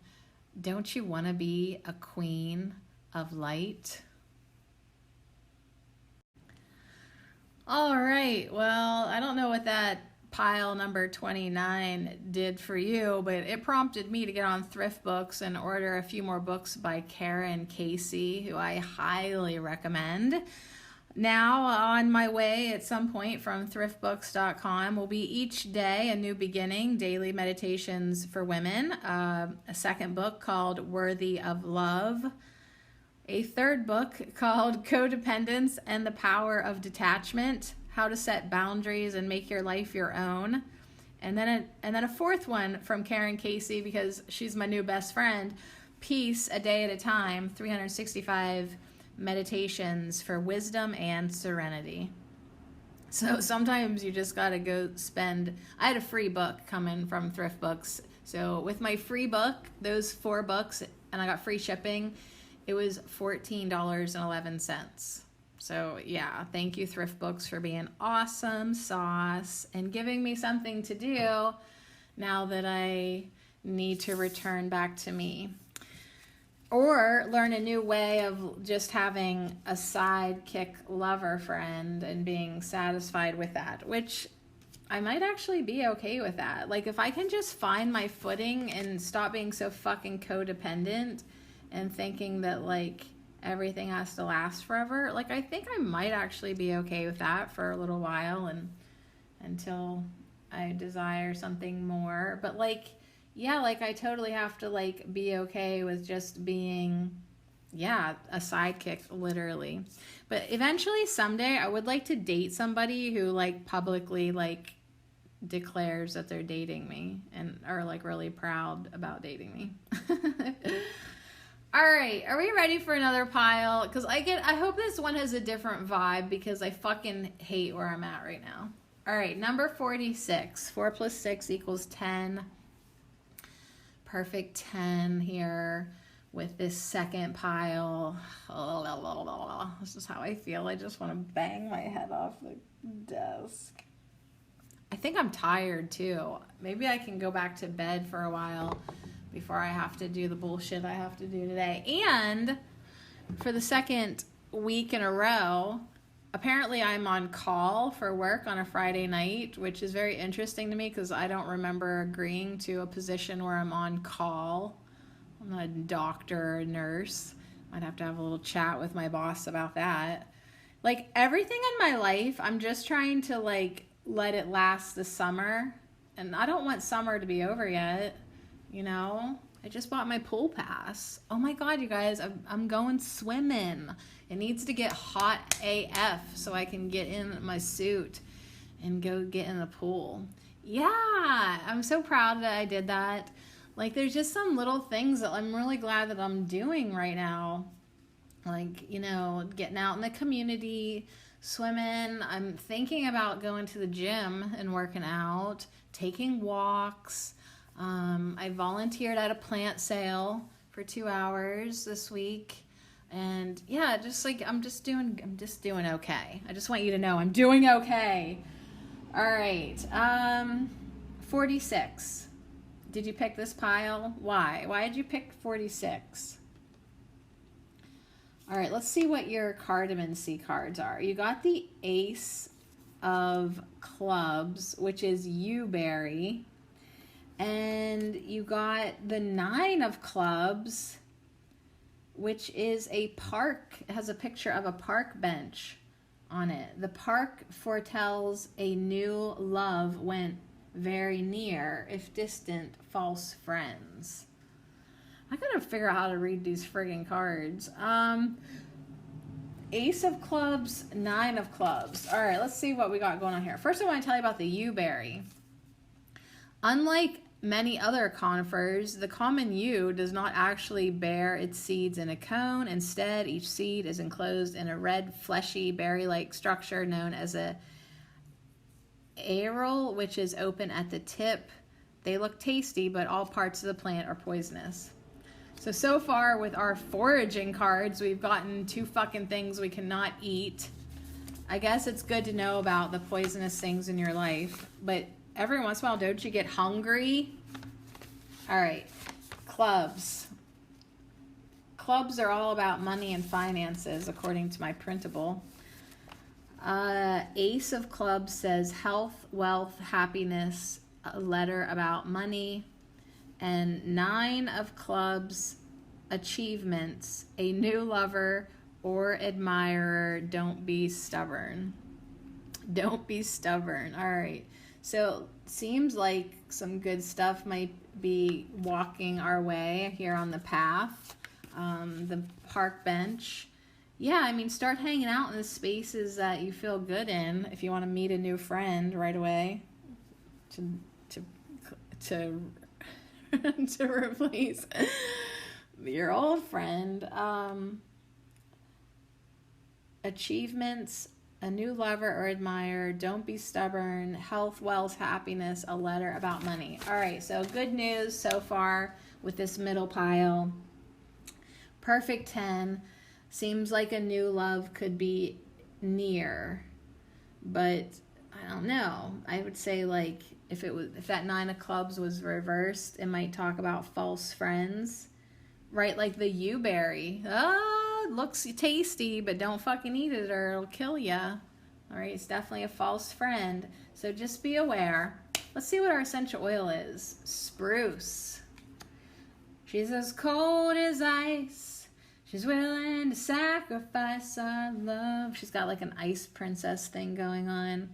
don't you want to be a queen of light? All right, well, I don't know what that pile number 29 did for you, but it prompted me to get on Thrift Books and order a few more books by Karen Casey, who I highly recommend. Now, on my way at some point from thriftbooks.com will be Each Day a New Beginning, Daily Meditations for Women, a second book called Worthy of Love, a third book called Codependence and the Power of Detachment, how to set boundaries and make your life your own. And then a fourth one from Karen Casey, because she's my new best friend, Peace a Day at a Time, 365 meditations for wisdom and serenity. So sometimes you just gotta go spend. I had a free book coming from Thrift Books. So with my free book, those 4 books, and I got free shipping, it was $14.11. So yeah, thank you Thrift Books for being awesome sauce and giving me something to do now that I need to return back to me. Or learn a new way of just having a sidekick lover friend and being satisfied with that, which I might actually be okay with that. Like, if I can just find my footing and stop being so fucking codependent and thinking that, like, everything has to last forever, like, I think I might actually be okay with that for a little while and until I desire something more. But, like, yeah, like, I totally have to, like, be okay with just being, yeah, a sidekick, literally. But eventually, someday, I would like to date somebody who, like, publicly, like, declares that they're dating me and are, like, really proud about dating me. All right, are we ready for another pile? Because I hope this one has a different vibe because I fucking hate where I'm at right now. All right, number 46. 4 plus 6 equals 10. Perfect 10 here with this second pile. This is how I feel. I just want to bang my head off the desk. I think I'm tired too. Maybe I can go back to bed for a while before I have to do the bullshit I have to do today. And for the second week in a row, apparently I'm on call for work on a Friday night, which is very interesting to me because I don't remember agreeing to a position where I'm on call. I'm not a doctor or a nurse. Might have to have a little chat with my boss about that. Like, everything in my life, I'm just trying to, like, let it last the summer. And I don't want summer to be over yet, you know? I just bought my pool pass. Oh my God, you guys, I'm going swimming. It needs to get hot AF so I can get in my suit and go get in the pool. Yeah, I'm so proud that I did that. Like, there's just some little things that I'm really glad that I'm doing right now. Like, you know, getting out in the community, swimming. I'm thinking about going to the gym and working out, taking walks. I volunteered at a plant sale for 2 hours this week. And yeah, just like, I'm just doing okay. I just want you to know I'm doing okay. All right. 46. Did you pick this pile? Why? Why did you pick 46? All right, let's see what your cardamancy cards are. You got the Ace of Clubs, which is Uberry. And you got the 9 of Clubs, which is a park. It has a picture of a park bench on it. The park foretells a new love went very near, if distant, false friends. I gotta figure out how to read these friggin' cards. Ace of Clubs, 9 of Clubs. All right, let's see what we got going on here. First, I want to tell you about the Uberry. Unlike many other conifers, the common yew does not actually bear its seeds in a cone. Instead, each seed is enclosed in a red, fleshy, berry-like structure known as a aril, which is open at the tip. They look tasty, but all parts of the plant are poisonous. So far with our foraging cards, we've gotten 2 fucking things we cannot eat. I guess it's good to know about the poisonous things in your life, but every once in a while, don't you get hungry? All right, clubs. Clubs are all about money and finances, according to my printable. Ace of Clubs says health, wealth, happiness, a letter about money. And 9 of Clubs, achievements, a new lover or admirer. Don't be stubborn. Don't be stubborn. All right. So seems like some good stuff might be walking our way here on the path. The park bench Yeah, I mean, start hanging out in the spaces that you feel good in. If you want to meet a new friend right away, to to to to replace your old friend. Achievements, a new lover or admirer, don't be stubborn, health, wealth, happiness, a letter about money. All right, so good news so far with this middle pile. Perfect 10. Seems like a new love could be near, but I don't know. I would say, like, if that 9 of clubs was reversed, it might talk about false friends, right? Like the Uberry. Oh, it looks tasty, but don't fucking eat it or it'll kill ya. All right, it's definitely a false friend. So just be aware. Let's see what our essential oil is. Spruce. She's as cold as ice. She's willing to sacrifice our love. She's got like an ice princess thing going on.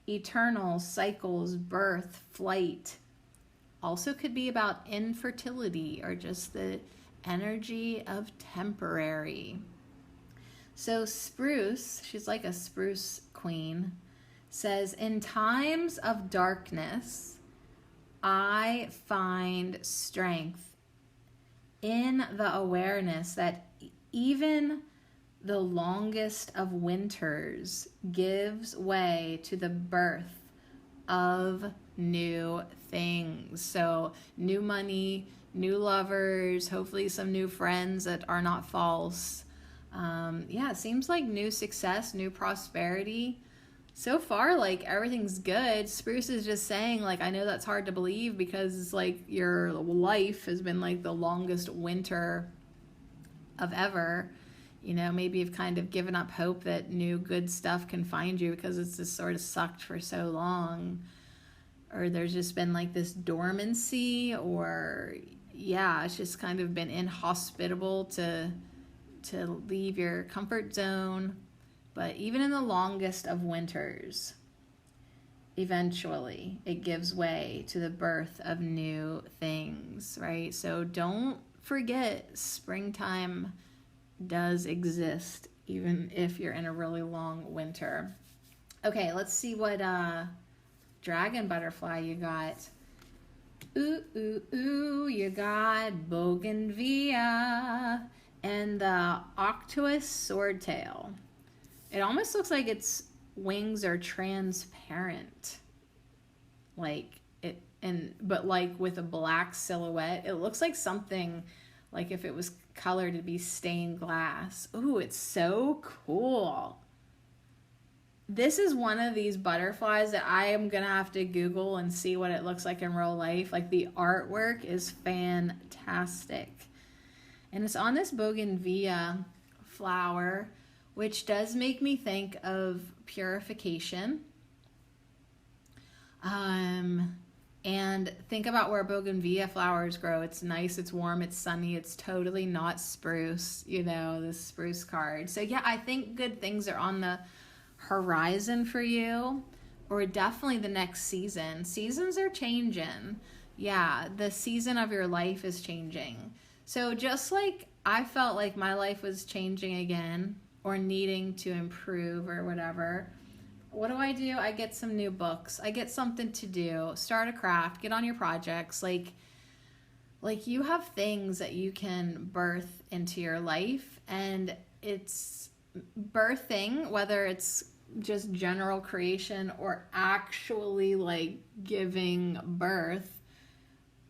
Eternal, cycles, birth, flight. Also could be about infertility or just the energy of temporary. So spruce, she's like a spruce queen, says, in times of darkness, I find strength in the awareness that even the longest of winters gives way to the birth of new things. So new money, new lovers, hopefully some new friends that are not false. Yeah, it seems like new success, new prosperity. So far, like, everything's good. Spruce is just saying, like, I know that's hard to believe because it's like your life has been like the longest winter of ever. You know, maybe you've kind of given up hope that new good stuff can find you because it's just sort of sucked for so long. Or there's just been like this dormancy, or yeah, it's just kind of been inhospitable to leave your comfort zone. But even in the longest of winters, eventually it gives way to the birth of new things, right? So don't forget, springtime does exist, even if you're in a really long winter. Okay, let's see what dragon butterfly you got. Ooh, ooh, ooh, you got bougainvillea and the octuous swordtail. It almost looks like its wings are transparent, like it, but like with a black silhouette. It looks like something like if it was colored to be stained glass. Ooh, it's so cool. This is one of these butterflies that I am gonna have to Google and see what it looks like in real life. Like, the artwork is fantastic, and it's on this bougainvillea flower, which does make me think of purification. And think about where bougainvillea flowers grow. It's nice, it's warm, it's sunny, it's totally not spruce, you know, the spruce card. So yeah, I think good things are on the horizon for you, or definitely the next season. Seasons are changing. Yeah, the season of your life is changing. So just like I felt like my life was changing again, or needing to improve or whatever, what do? I get some new books. I get something to do. Start a craft. Get on your projects. Like you have things that you can birth into your life, and it's birthing, whether it's just general creation or actually like giving birth,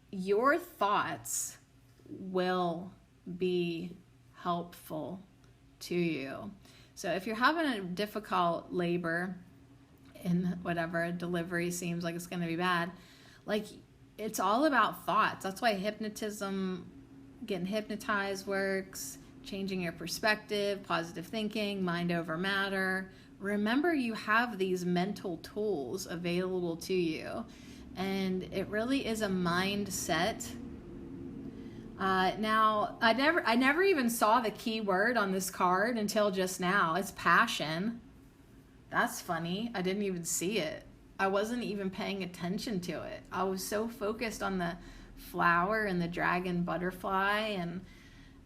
your thoughts will be helpful to you. So if you're having a difficult labor in whatever delivery seems like it's going to be bad, like, it's all about thoughts. That's why hypnotism, getting hypnotized works, changing your perspective, positive thinking, mind over matter. Remember, you have these mental tools available to you, and it really is a mindset. Now, I never even saw the key word on this card until just now. It's passion. That's funny. I didn't even see it. I wasn't even paying attention to it. I was so focused on the flower and the dragon butterfly, and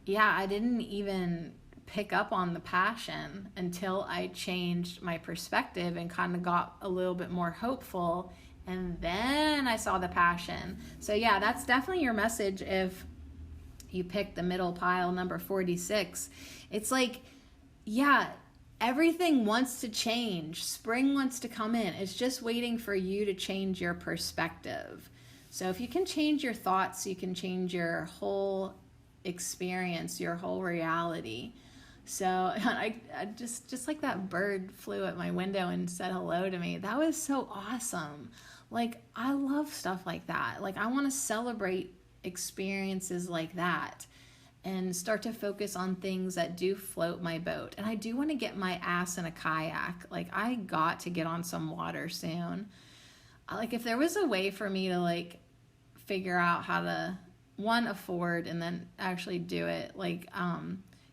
yeah, I didn't even pick up on the passion until I changed my perspective and kind of got a little bit more hopeful. And then I saw the passion. So yeah, that's definitely your message if you pick the middle pile, number 46. It's like, yeah, everything wants to change. Spring wants to come in. It's just waiting for you to change your perspective. So if you can change your thoughts, you can change your whole experience, your whole reality. So I just like that bird flew at my window and said hello to me. That was so awesome. Like, I love stuff like that. Like, I want to celebrate experiences like that and start to focus on things that do float my boat. And I do want to get my ass in a kayak. Like, I got to get on some water soon. Like, if there was a way for me to like figure out how to afford and then actually do it, like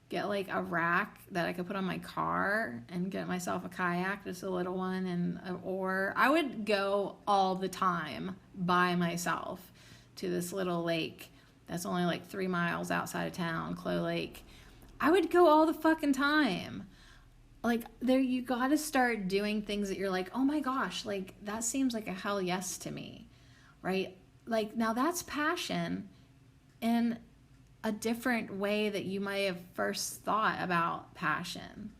get like a rack that I could put on my car and get myself a kayak, just a little one, and an oar. I would go all the time by myself to this little lake that's only like 3 miles outside of town, Clow Lake. I would go all the fucking time. Like, there, you gotta start doing things that you're like, oh my gosh, like that seems like a hell yes to me, right? Like, now that's passion in a different way that you might have first thought about passion.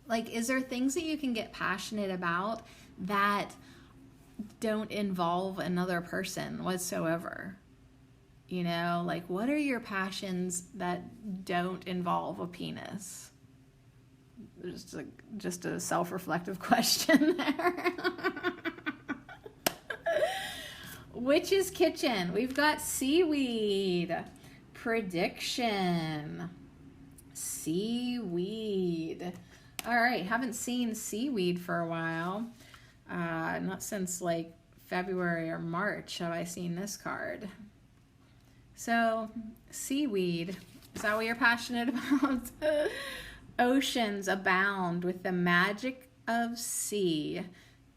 Like, is there things that you can get passionate about that don't involve another person whatsoever? You know, like, what are your passions that don't involve a penis? Just a self-reflective question there. Witch's Kitchen. We've got seaweed. Prediction. Seaweed. All right, haven't seen seaweed for a while. Not since like February or March have I seen this card. So, seaweed. Is that what you're passionate about? Oceans abound with the magic of sea.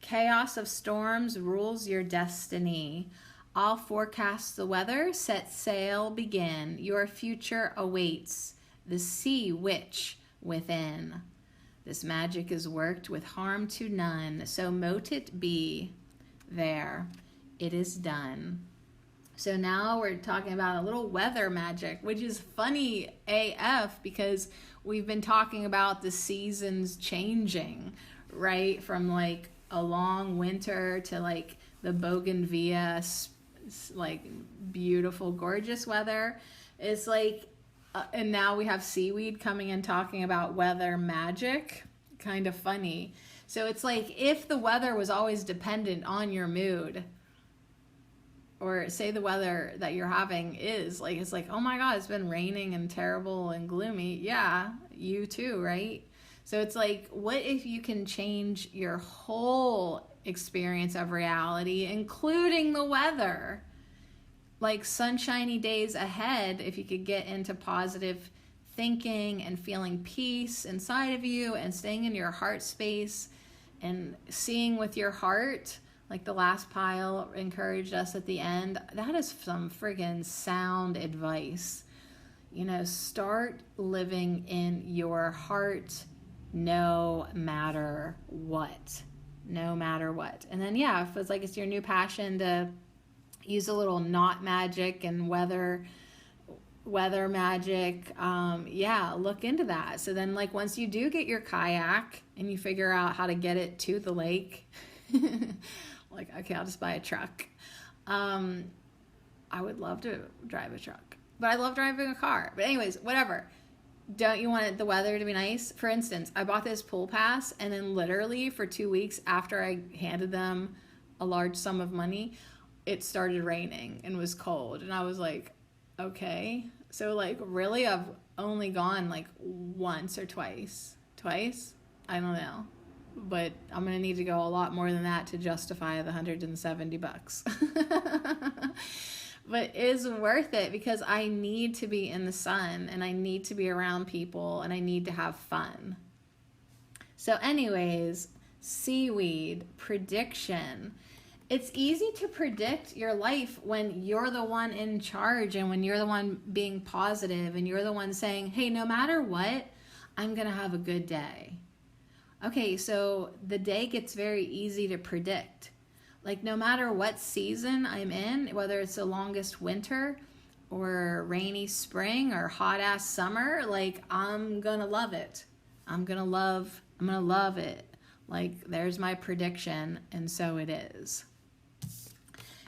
Chaos of storms rules your destiny. All forecasts the weather, set sail, begin. Your future awaits, the sea witch within. This magic is worked with harm to none, so mote it be. There, it is done. So now we're talking about a little weather magic, which is funny AF because we've been talking about the seasons changing, right? From like a long winter to like the bougainvillea, like beautiful, gorgeous weather. It's like, and now we have seaweed coming in talking about weather magic. Kind of funny. So it's like if the weather was always dependent on your mood, or say the weather that you're having is like, it's like, oh my God, it's been raining and terrible and gloomy. Yeah, you too, right? So it's like, what if you can change your whole experience of reality, including the weather? Like sunshiny days ahead, if you could get into positive thinking and feeling peace inside of you and staying in your heart space and seeing with your heart, like the last pile encouraged us at the end. That is some friggin' sound advice. You know, start living in your heart no matter what. No matter what. And then, yeah, if it's like it's your new passion to use a little knot magic and weather magic, yeah, look into that. So then, like, once you do get your kayak and you figure out how to get it to the lake, like, okay, I'll just buy a truck. I would love to drive a truck, but I love driving a car. But anyways, whatever. Don't you want the weather to be nice? For instance, I bought this pool pass, and then literally for 2 weeks after I handed them a large sum of money, it started raining and was cold. And I was like, okay. So like, really, I've only gone like once or twice. Twice? I don't know. But I'm going to need to go a lot more than that to justify the $170. But it is worth it because I need to be in the sun and I need to be around people and I need to have fun. So anyways, seaweed, prediction. It's easy to predict your life when you're the one in charge and when you're the one being positive and you're the one saying, hey, no matter what, I'm going to have a good day. Okay, so the day gets very easy to predict. Like no matter what season I'm in, whether it's the longest winter or rainy spring or hot ass summer, like I'm gonna love it. I'm gonna love it. Like there's my prediction, and so it is.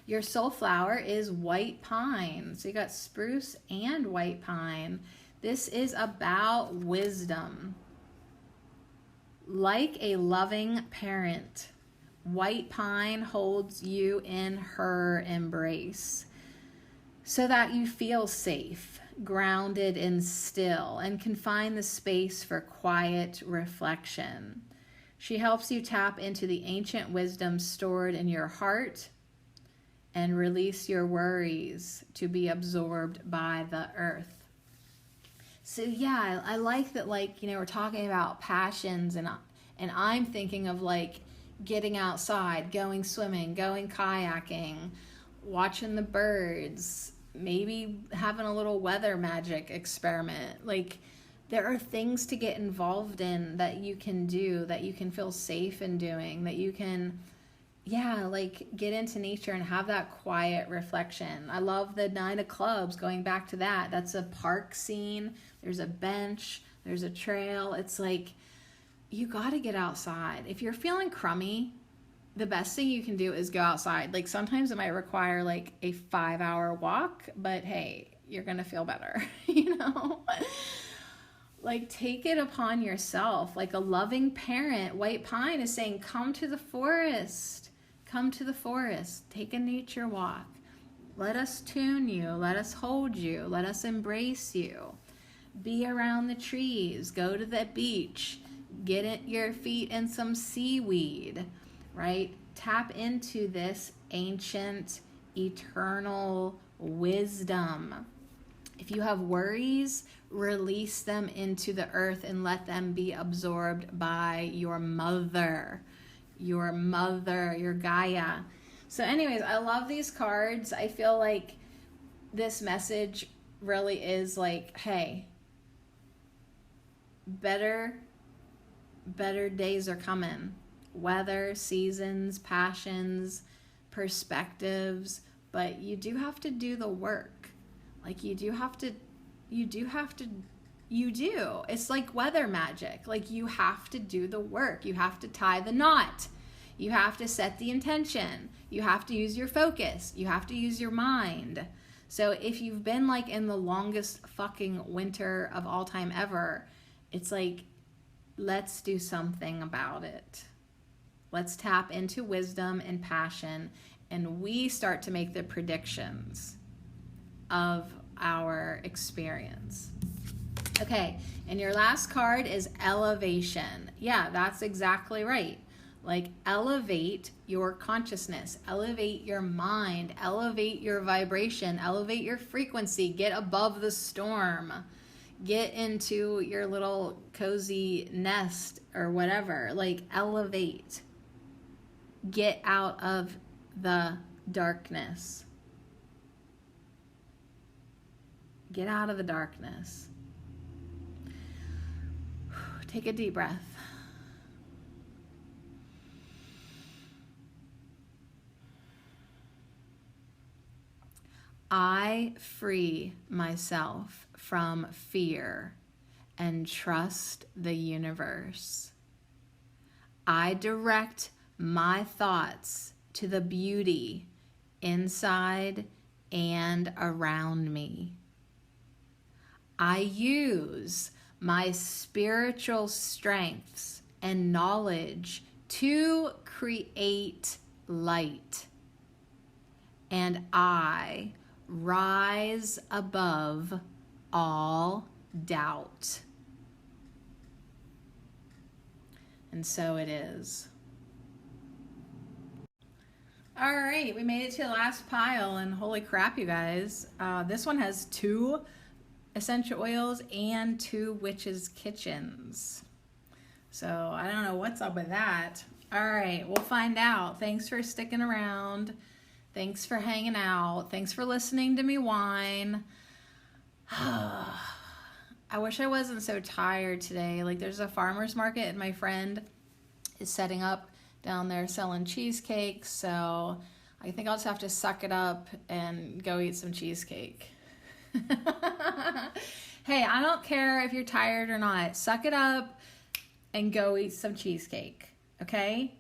Your soul flower is white pine. So you got spruce and white pine. This is about wisdom. Like a loving parent, white pine holds you in her embrace so that you feel safe, grounded and still, and can find the space for quiet reflection. She helps you tap into the ancient wisdom stored in your heart and release your worries to be absorbed by the earth. So yeah, I like that, like, we're talking about passions, and I'm thinking of like getting outside, going swimming, going kayaking, watching the birds, maybe having a little weather magic experiment. Like there are things to get involved in that you can do, that you can feel safe in doing, that you can like get into nature and have that quiet reflection. I love the Nine of Clubs, going back to that. That's a park scene. There's a bench, there's a trail. It's like, you got to get outside. If you're feeling crummy, the best thing you can do is go outside. Like sometimes it might require like a 5-hour walk, but hey, you're going to feel better, Like take it upon yourself. Like a loving parent, white pine is saying, come to the forest. Come to the forest. Take a nature walk. Let us tune you. Let us hold you. Let us embrace you. Be around the trees. Go to the beach. Get your feet in some seaweed, right? Tap into this ancient, eternal wisdom. If you have worries, release them into the earth and let them be absorbed by your mother, your Gaia. So anyways, I love these cards. I feel like this message really is like, hey, better days are coming. Weather, seasons, passions, perspectives, but you do have to do the work. Like you do. It's like weather magic. Like you have to do the work. You have to tie the knot. You have to set the intention. You have to use your focus. You have to use your mind. So if you've been like in the longest fucking winter of all time ever, it's like, let's do something about it. Let's tap into wisdom and passion, and we start to make the predictions of our experience. Okay, and your last card is elevation. Yeah, that's exactly right. Like elevate your consciousness, elevate your mind, elevate your vibration, elevate your frequency, get above the storm, get into your little cozy nest or whatever. Like elevate, get out of the darkness. Get out of the darkness. Take a deep breath. I free myself from fear and trust the universe. I direct my thoughts to the beauty inside and around me. I use my spiritual strengths and knowledge to create light. And I rise above all doubt. And so it is. All right, we made it to the last pile, and holy crap, you guys. This one has 2 essential oils and 2 witches' kitchens. So I don't know what's up with that. All right, we'll find out. Thanks for sticking around. Thanks for hanging out. Thanks for listening to me whine. I wish I wasn't so tired today. Like, there's a farmer's market and my friend is setting up down there selling cheesecake, so I think I'll just have to suck it up and go eat some cheesecake. Hey, I don't care if you're tired or not. Suck it up and go eat some cheesecake, okay?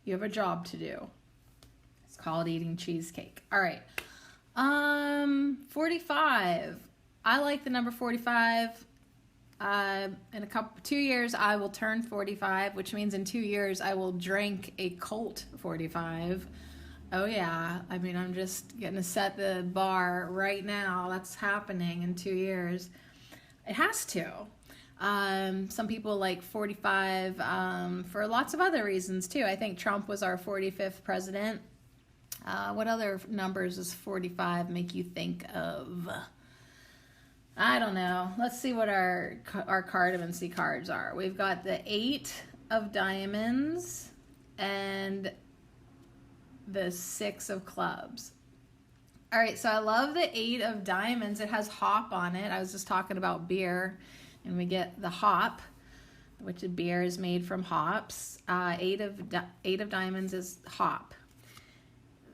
You have a job to do. It's called eating cheesecake. All right. 45. I like the number 45. In 2 years, I will turn 45, which means in 2 years, I will drink a Colt 45. Oh yeah, I mean, I'm just getting to set the bar right now. That's happening in 2 years. It has to. Some people like 45 for lots of other reasons too. I think Trump was our 45th president. What other numbers does 45 make you think of? I don't know. Let's see what our cardamancy cards are. We've got the 8 of diamonds and the 6 of clubs. All right, so I love the 8 of diamonds. It has hop on it. I was just talking about beer, and we get the hop, which a beer is made from hops. 8 of diamonds is hop.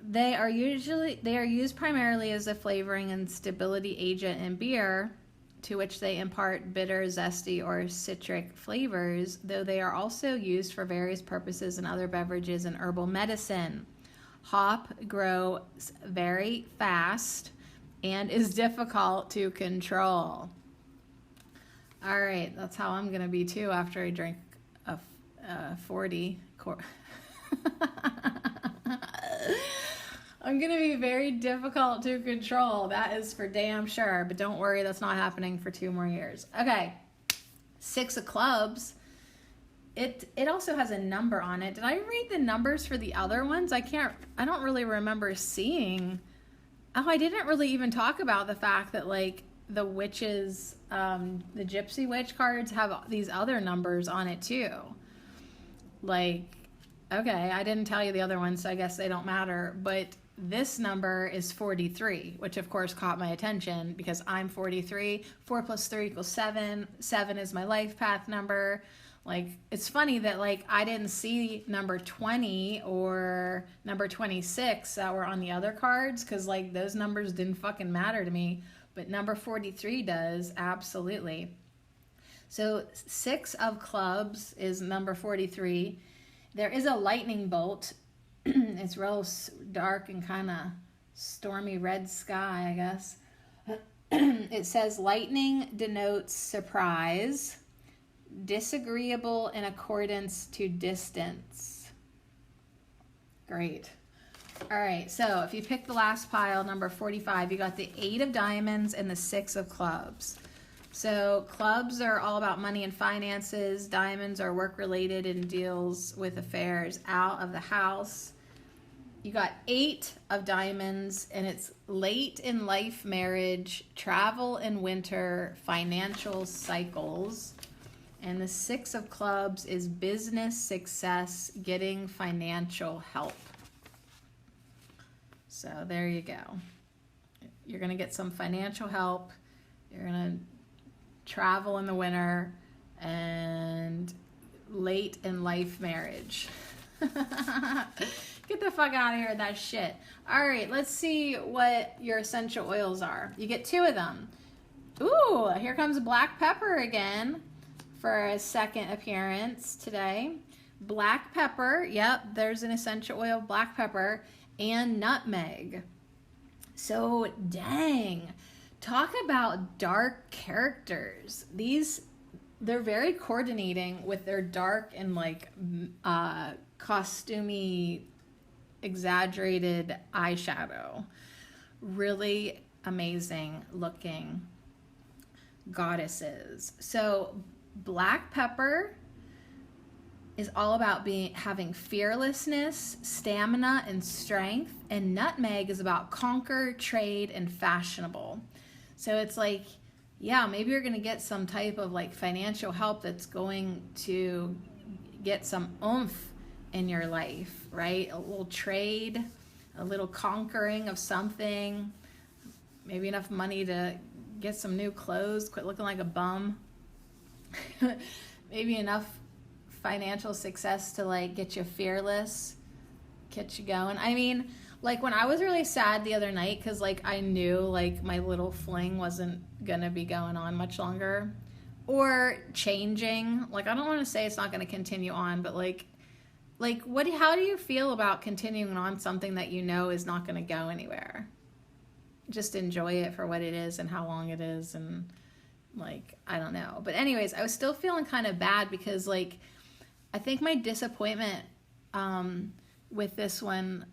They are used primarily as a flavoring and stability agent in beer, to which they impart bitter, zesty, or citric flavors, though they are also used for various purposes in other beverages and herbal medicine. Hop grows very fast and is difficult to control. All right, that's how I'm going to be too after I drink a 40. I'm going to be very difficult to control. That is for damn sure. But don't worry, that's not happening for 2 more years. Okay, 6 of clubs. It also has a number on it. Did I read the numbers for the other ones? I don't really remember seeing. Oh, I didn't really even talk about the fact that like the witches, the gypsy witch cards have these other numbers on it too. Like, okay, I didn't tell you the other ones, so I guess they don't matter. But this number is 43, which of course caught my attention because I'm 43. 4 plus 3 equals 7. 7 is my life path number. Like, it's funny that, like, I didn't see number 20 or number 26 that were on the other cards because, like, those numbers didn't fucking matter to me. But number 43 does, absolutely. So 6 of clubs is number 43. There is a lightning bolt. It's real dark and kind of stormy red sky, I guess. It says lightning denotes surprise. Disagreeable in accordance to distance. Great. All right, so if you pick the last pile, number 45, you got the 8 of diamonds and the 6 of clubs. So clubs are all about money and finances. Diamonds are work-related and deals with affairs out of the house. You got 8 of diamonds, and it's late in life, marriage, travel in winter, financial cycles. And the 6 of clubs is business success, getting financial help. So there you go. You're going to get some financial help. You're going to travel in the winter and late in life marriage. Get the fuck out of here with that shit. All right, let's see what your essential oils are. You get 2 of them. Ooh, here comes black pepper again for a second appearance today. Black pepper, yep, there's an essential oil of black pepper, and nutmeg. So, dang, talk about dark characters. They're very coordinating with their dark and like costumey, exaggerated eyeshadow. Really amazing looking goddesses. So black pepper is all about having fearlessness, stamina, and strength. And nutmeg is about conquer, trade, and fashionable. So it's like, yeah, maybe you're going to get some type of like financial help that's going to get some oomph in your life, right? A little trade, a little conquering of something, maybe enough money to get some new clothes, quit looking like a bum. Maybe enough financial success to like get you fearless, get you going. I mean, like when I was really sad the other night, because like I knew like my little fling wasn't gonna be going on much longer or changing. Like I don't want to say it's not gonna continue on, but like how do you feel about continuing on something that you know is not gonna go anywhere? Just enjoy it for what it is and how long it is, and like I don't know. But anyways, I was still feeling kind of bad because like I think my disappointment with this one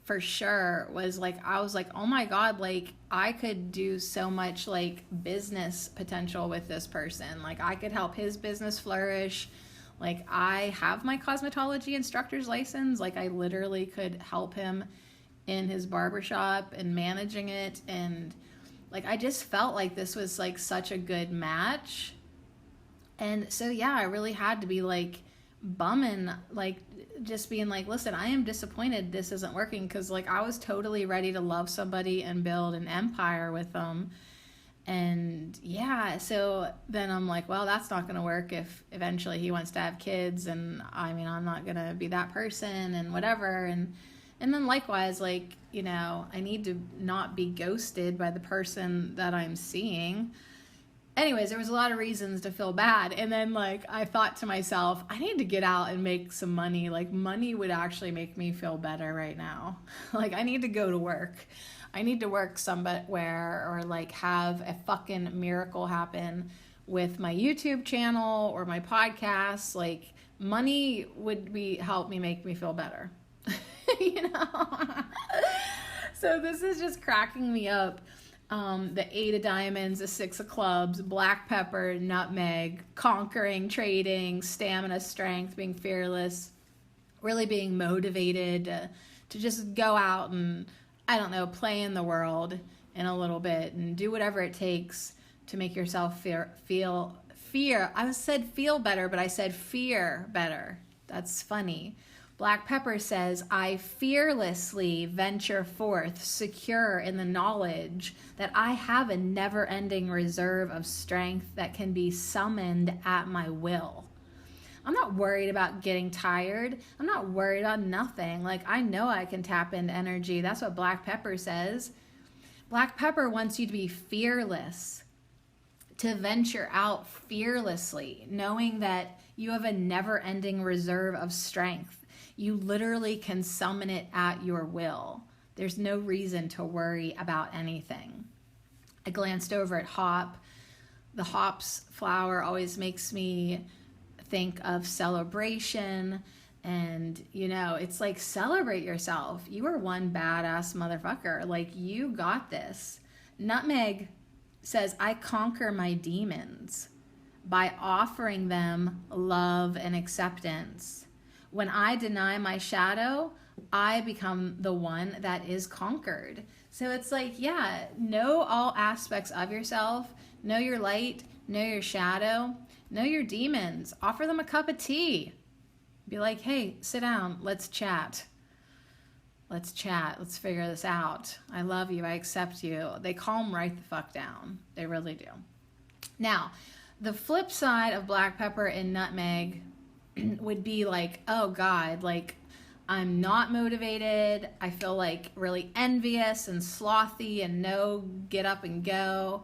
for sure was like, I was like, oh my God, like I could do so much like business potential with this person. Like I could help his business flourish. Like I have my cosmetology instructor's license. Like I literally could help him in his barbershop and managing it. And like, I just felt like this was like such a good match. And so, yeah, I really had to be like bumming, like just being like, listen, I am disappointed this isn't working. Cause like I was totally ready to love somebody and build an empire with them. And yeah, so then I'm like, well, that's not going to work if eventually he wants to have kids. And I mean, I'm not going to be that person and whatever. And then likewise, like, you know, I need to not be ghosted by the person that I'm seeing. Anyways, there was a lot of reasons to feel bad. And then like, I thought to myself, I need to get out and make some money. Like money would actually make me feel better right now. Like I need to go to work. I need to work somewhere or like have a fucking miracle happen with my YouTube channel or my podcast. Like money would help me make me feel better. You know? So this is just cracking me up. The 8 of diamonds, the 6 of clubs, black pepper, nutmeg, conquering, trading, stamina, strength, being fearless, really being motivated to just go out and, I don't know, play in the world in a little bit and do whatever it takes to make yourself feel I said feel better, but I said fear better. That's funny. Black Pepper says, I fearlessly venture forth, secure in the knowledge that I have a never-ending reserve of strength that can be summoned at my will. I'm not worried about getting tired. I'm not worried about nothing. Like, I know I can tap into energy. That's what Black Pepper says. Black Pepper wants you to be fearless, to venture out fearlessly, knowing that you have a never-ending reserve of strength. You literally can summon it at your will. There's no reason to worry about anything. I glanced over at hop. The hops flower always makes me think of celebration. And, you know, it's like, celebrate yourself. You are one badass motherfucker. Like, you got this. Nutmeg says, I conquer my demons by offering them love and acceptance. When I deny my shadow, I become the one that is conquered. So it's like, yeah, know all aspects of yourself. Know your light, know your shadow, know your demons. Offer them a cup of tea. Be like, hey, sit down. Let's chat. Let's chat. Let's figure this out. I love you. I accept you. They calm right the fuck down. They really do. Now, the flip side of black pepper and nutmeg would be like, oh God, like I'm not motivated. I feel like really envious and slothy and no get up and go.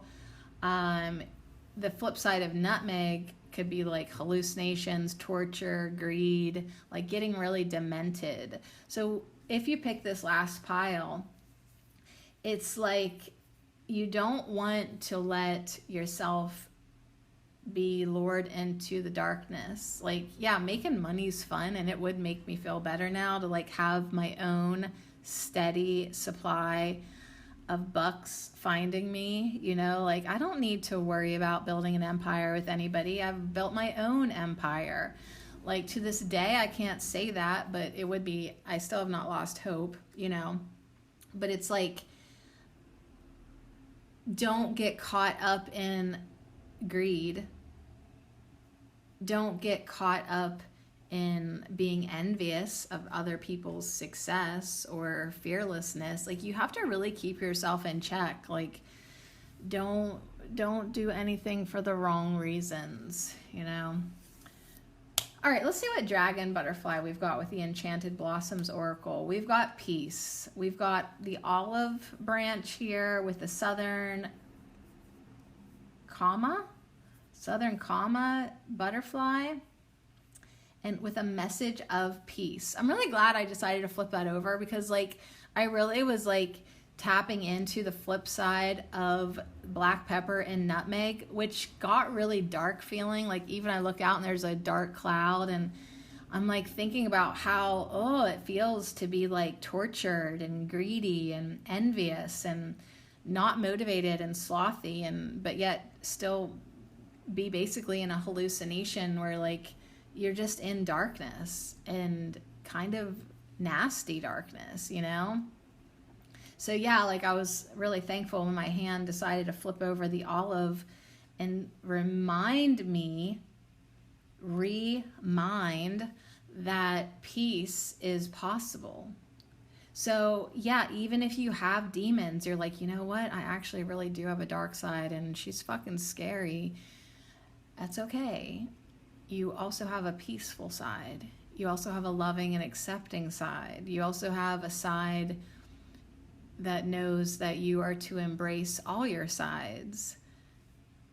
The flip side of nutmeg could be like hallucinations, torture, greed, like getting really demented. So if you pick this last pile, it's like you don't want to let yourself be lured into the darkness. Like, yeah, making money's fun and it would make me feel better now to like have my own steady supply of bucks finding me, you know, like I don't need to worry about building an empire with anybody. I've built my own empire. Like to this day, I can't say that, but it would be, I still have not lost hope, you know, but it's like, don't get caught up in greed. Don't get caught up in being envious of other people's success or fearlessness. Like you have to really keep yourself in check. Like don't do anything for the wrong reasons, you know. All right, let's see what dragon butterfly we've got with the Enchanted Blossoms Oracle. We've got peace. We've got the olive branch here with the southern comma butterfly, and with a message of peace. I'm really glad I decided to flip that over, because like I really was like tapping into the flip side of black pepper and nutmeg, which got really dark feeling. Like even I look out and there's a dark cloud, and I'm like thinking about how, it feels to be like tortured and greedy and envious and not motivated and slothy, and but yet still be basically in a hallucination where like you're just in darkness, and kind of nasty darkness, you know? So yeah, like I was really thankful when my hand decided to flip over the olive and remind that peace is possible. So yeah, even if you have demons, you're like, you know what? I actually really do have a dark side, and she's fucking scary. That's okay. You also have a peaceful side. You also have a loving and accepting side. You also have a side that knows that you are to embrace all your sides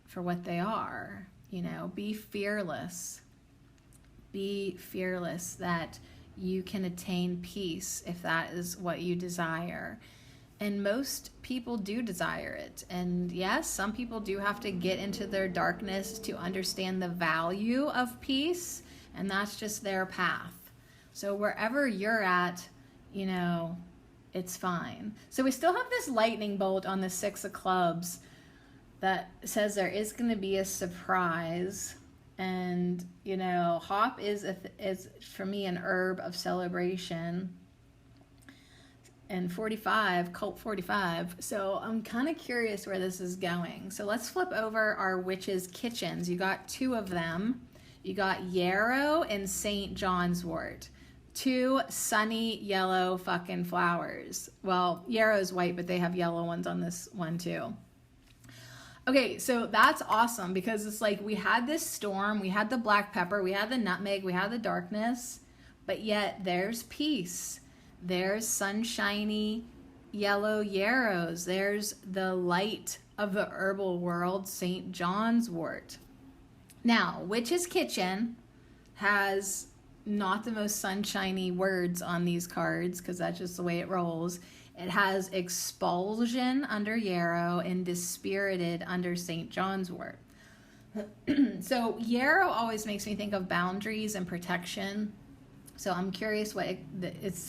for what they are. You know, be fearless. Be fearless that you can attain peace if that is what you desire. And most people do desire it. And yes, some people do have to get into their darkness to understand the value of peace, and that's just their path. So wherever you're at, you know, it's fine. So we still have this lightning bolt on the Six of Clubs that says there is going to be a surprise. And, you know, hop is for me an herb of celebration. And 45, cult 45. So I'm kind of curious where this is going. So let's flip over our witches' kitchens. You got two of them. You got yarrow and St. John's wort. Two sunny yellow fucking flowers. Well, yarrow's white, but they have yellow ones on this one too. Okay, so that's awesome, because it's like we had this storm, we had the black pepper, we had the nutmeg, we had the darkness, but yet there's peace. There's sunshiny yellow yarrows. There's the light of the herbal world, St. John's wort. Now, Witch's Kitchen has not the most sunshiny words on these cards, because that's just the way it rolls. It has expulsion under yarrow and dispirited under St. John's wort. So yarrow always makes me think of boundaries and protection. So I'm curious what it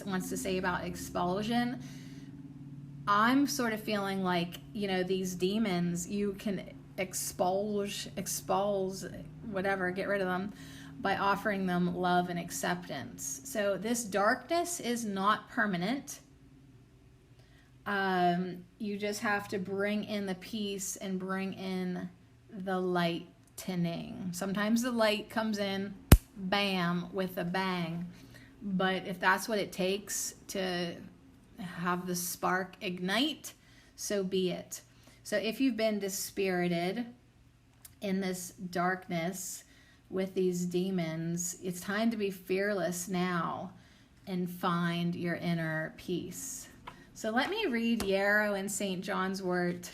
wants to say about expulsion. I'm sort of feeling like, you know, these demons, you can expulse, whatever, get rid of them by offering them love and acceptance. So this darkness is not permanent. You just have to bring in the peace and bring in the lightening. Sometimes the light comes in, bam, with a bang. But if that's what it takes to have the spark ignite, so be it. So if you've been dispirited in this darkness with these demons, it's time to be fearless now and find your inner peace. So let me read yarrow and St. John's wort,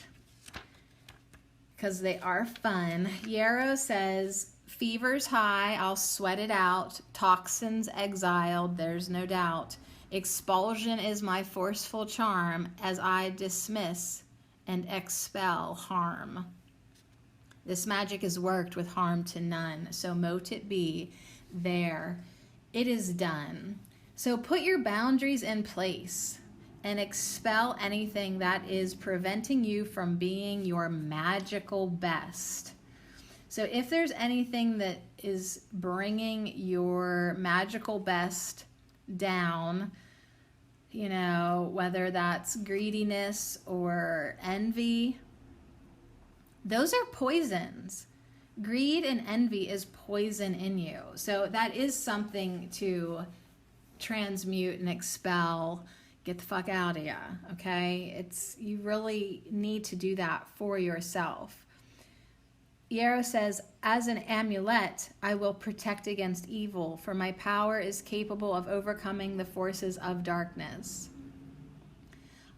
because they are fun. Yarrow says, fever's high, I'll sweat it out. Toxins exiled, there's no doubt. Expulsion is my forceful charm as I dismiss and expel harm. This magic is worked with harm to none, so mote it be. There, it is done. So put your boundaries in place and expel anything that is preventing you from being your magical best. So if there's anything that is bringing your magical best down, you know, whether that's greediness or envy, those are poisons. Greed and envy is poison in you. So that is something to transmute and expel. get the fuck out of ya, okay? You really need to do that for yourself. Yarrow says, as an amulet, I will protect against evil, for my power is capable of overcoming the forces of darkness.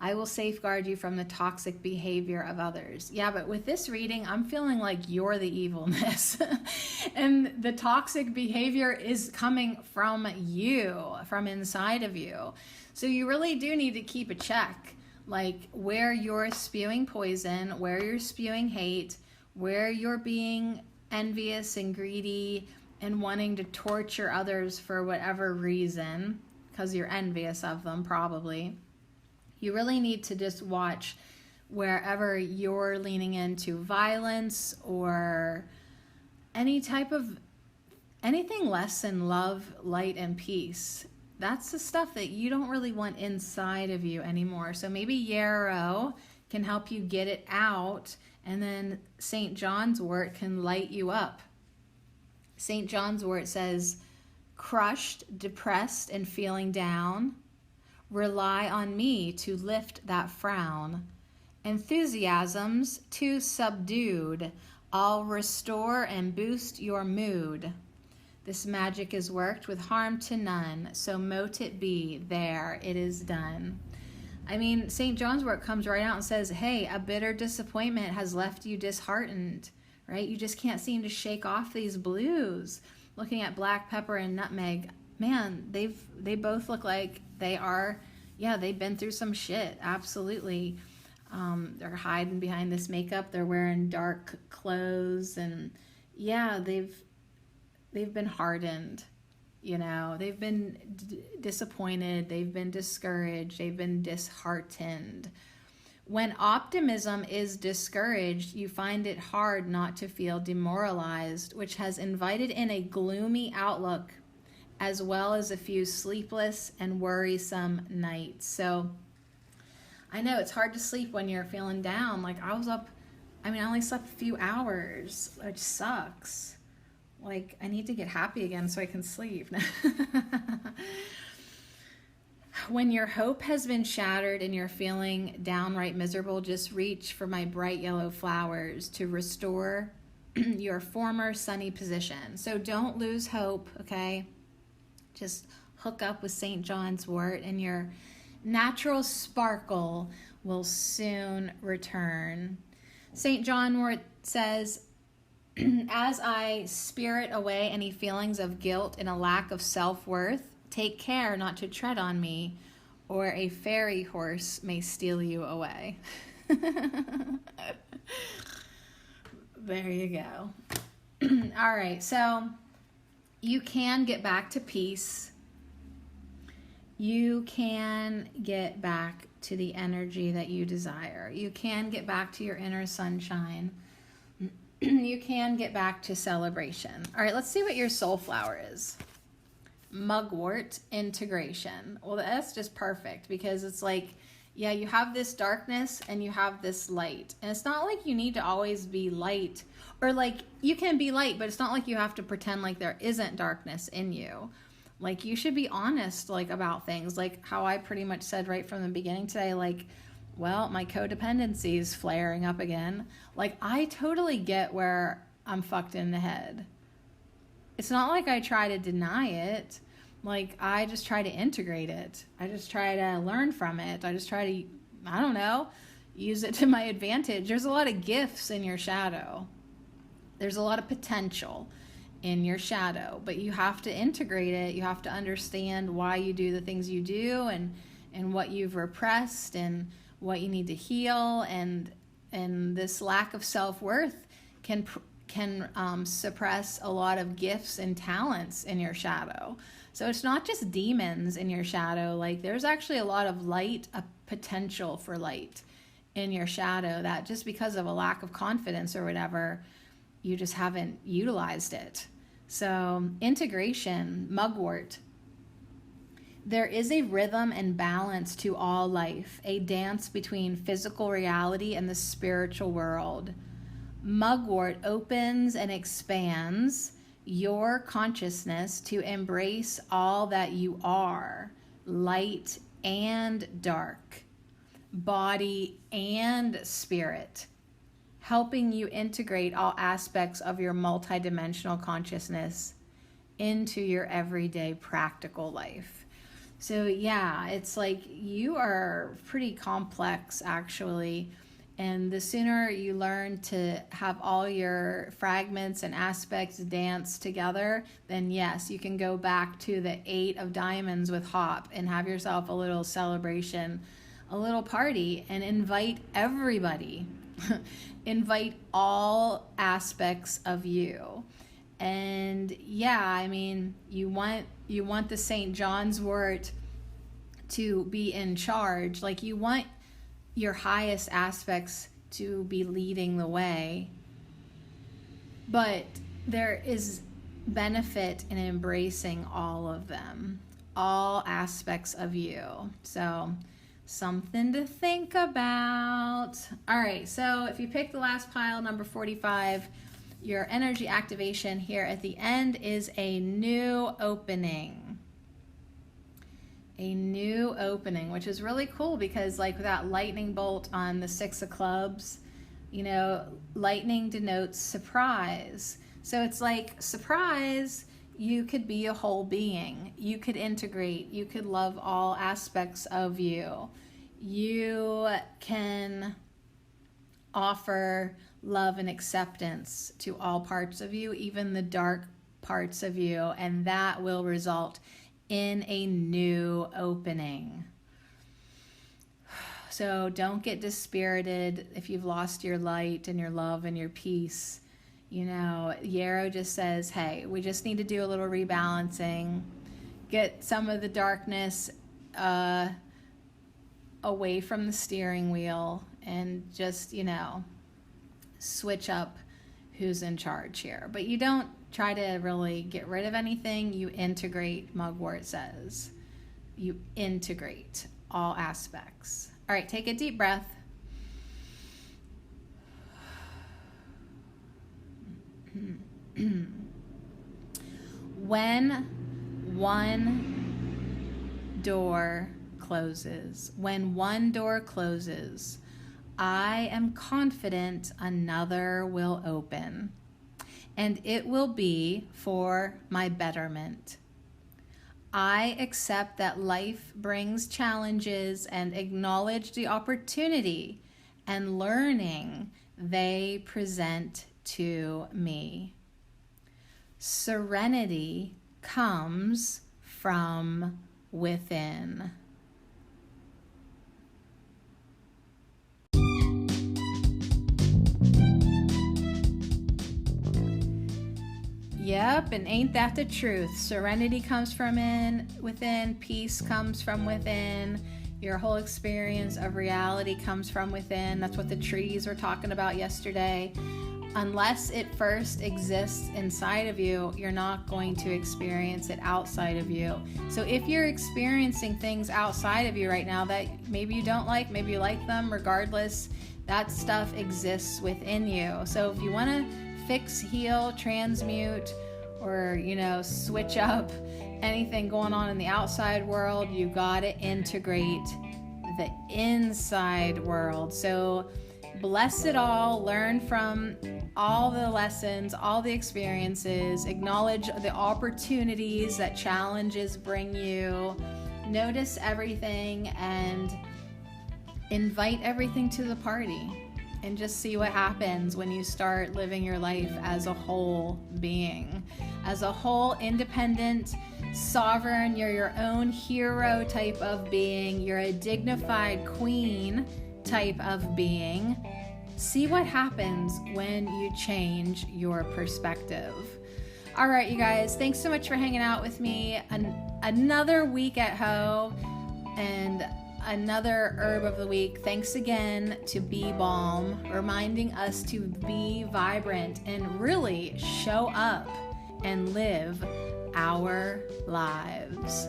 I will safeguard you from the toxic behavior of others. Yeah, but with this reading, I'm feeling like you're the evilness. And the toxic behavior is coming from you, from inside of you. So you really do need to keep a check, like where you're spewing poison, where you're spewing hate, where you're being envious and greedy and wanting to torture others for whatever reason, because you're envious of them probably. You really need to just watch wherever you're leaning into violence or anything less than love, light, and peace. That's the stuff that you don't really want inside of you anymore. So maybe yarrow can help you get it out, and then St. John's wort can light you up. St. John's wort says, crushed, depressed, and feeling down, rely on me to lift that frown. Enthusiasms too subdued, I'll restore and boost your mood. This magic is worked with harm to none, so mote it be, there it is done. I mean, St. John's wort comes right out and says, hey, a bitter disappointment has left you disheartened, right? You just can't seem to shake off these blues. Looking at black pepper and nutmeg, man, they both look like they are, yeah, they've been through some shit, absolutely. They're hiding behind this makeup, they're wearing dark clothes, and yeah, they've been hardened. You know, they've been disappointed, they've been discouraged, they've been disheartened. When optimism is discouraged, you find it hard not to feel demoralized, which has invited in a gloomy outlook, as well as a few sleepless and worrisome nights. So I know it's hard to sleep when you're feeling down. Like I only slept a few hours, which sucks. Like, I need to get happy again so I can sleep. When your hope has been shattered and you're feeling downright miserable, just reach for my bright yellow flowers to restore your former sunny position. So don't lose hope, okay? Just hook up with St. John's wort and your natural sparkle will soon return. St. John wort says, as I spirit away any feelings of guilt and a lack of self-worth, take care not to tread on me, or a fairy horse may steal you away. There you go. All right, so you can get back to peace. You can get back to the energy that you desire. You can get back to your inner sunshine. You can get back to celebration. All right, let's see what your soul flower is. Mugwort, integration. Well, that's just perfect because it's like, yeah, you have this darkness and you have this light. And it's not like you need to always be light, or like you can be light, but it's not like you have to pretend like there isn't darkness in you. Like you should be honest like about things, like how I pretty much said right from the beginning today, like, well, my codependency is flaring up again. Like, I totally get where I'm fucked in the head. It's not like I try to deny it. Like, I just try to integrate it. I just try to learn from it. I just try to, I don't know, use it to my advantage. There's a lot of gifts in your shadow. There's a lot of potential in your shadow, but you have to integrate it. You have to understand why you do the things you do and what you've repressed and what you need to heal, and this lack of self-worth can suppress a lot of gifts and talents in your shadow. So it's not just demons in your shadow. Like there's actually a lot of light, a potential for light in your shadow that just because of a lack of confidence or whatever, you just haven't utilized it. So integration, mugwort. There is a rhythm and balance to all life, a dance between physical reality and the spiritual world. Mugwort opens and expands your consciousness to embrace all that you are, light and dark, body and spirit, helping you integrate all aspects of your multidimensional consciousness into your everyday practical life. So yeah, it's like you are pretty complex actually. And the sooner you learn to have all your fragments and aspects dance together, then yes, you can go back to the 8 of diamonds with Hop and have yourself a little celebration, a little party, and invite everybody. Invite all aspects of you. And yeah, I mean, you want the St. John's wort to be in charge. Like, you want your highest aspects to be leading the way. But there is benefit in embracing all of them, all aspects of you. So something to think about. All right, so if you pick the last pile, number 45, your energy activation here at the end is a new opening. A new opening, which is really cool because like that lightning bolt on the 6 of clubs, you know, lightning denotes surprise. So it's like, surprise, you could be a whole being. You could integrate. You could love all aspects of you. You can offer love and acceptance to all parts of you, even the dark parts of you, and that will result in a new opening. So don't get dispirited if you've lost your light and your love and your peace. You know, Yarrow just says, hey, we just need to do a little rebalancing, get some of the darkness away from the steering wheel, and just, you know, switch up who's in charge here. But you don't try to really get rid of anything. You integrate, Mugwort says. You integrate all aspects. All right, take a deep breath. When one door closes, I am confident another will open, and it will be for my betterment. I accept that life brings challenges and acknowledge the opportunity and learning they present to me. Serenity comes from within. Yep, and ain't that the truth? Serenity comes from within, peace comes from within, your whole experience of reality comes from within. That's what the trees were talking about yesterday. Unless it first exists inside of you, you're not going to experience it outside of you. So if you're experiencing things outside of you right now that maybe you don't like, maybe you like them, regardless, that stuff exists within you. So if you want to fix, heal, transmute, or, you know, switch up anything going on in the outside world, you gotta integrate the inside world. So bless it all, learn from all the lessons, all the experiences, acknowledge the opportunities that challenges bring you, notice everything, and invite everything to the party. And just see what happens when you start living your life as a whole being. As a whole, independent, sovereign, you're your own hero type of being. You're a dignified queen type of being. See what happens when you change your perspective. All right, you guys, thanks so much for hanging out with me. Another week at Ho, and another herb of the week. Thanks again to Beebalm, reminding us to be vibrant and really show up and live our lives.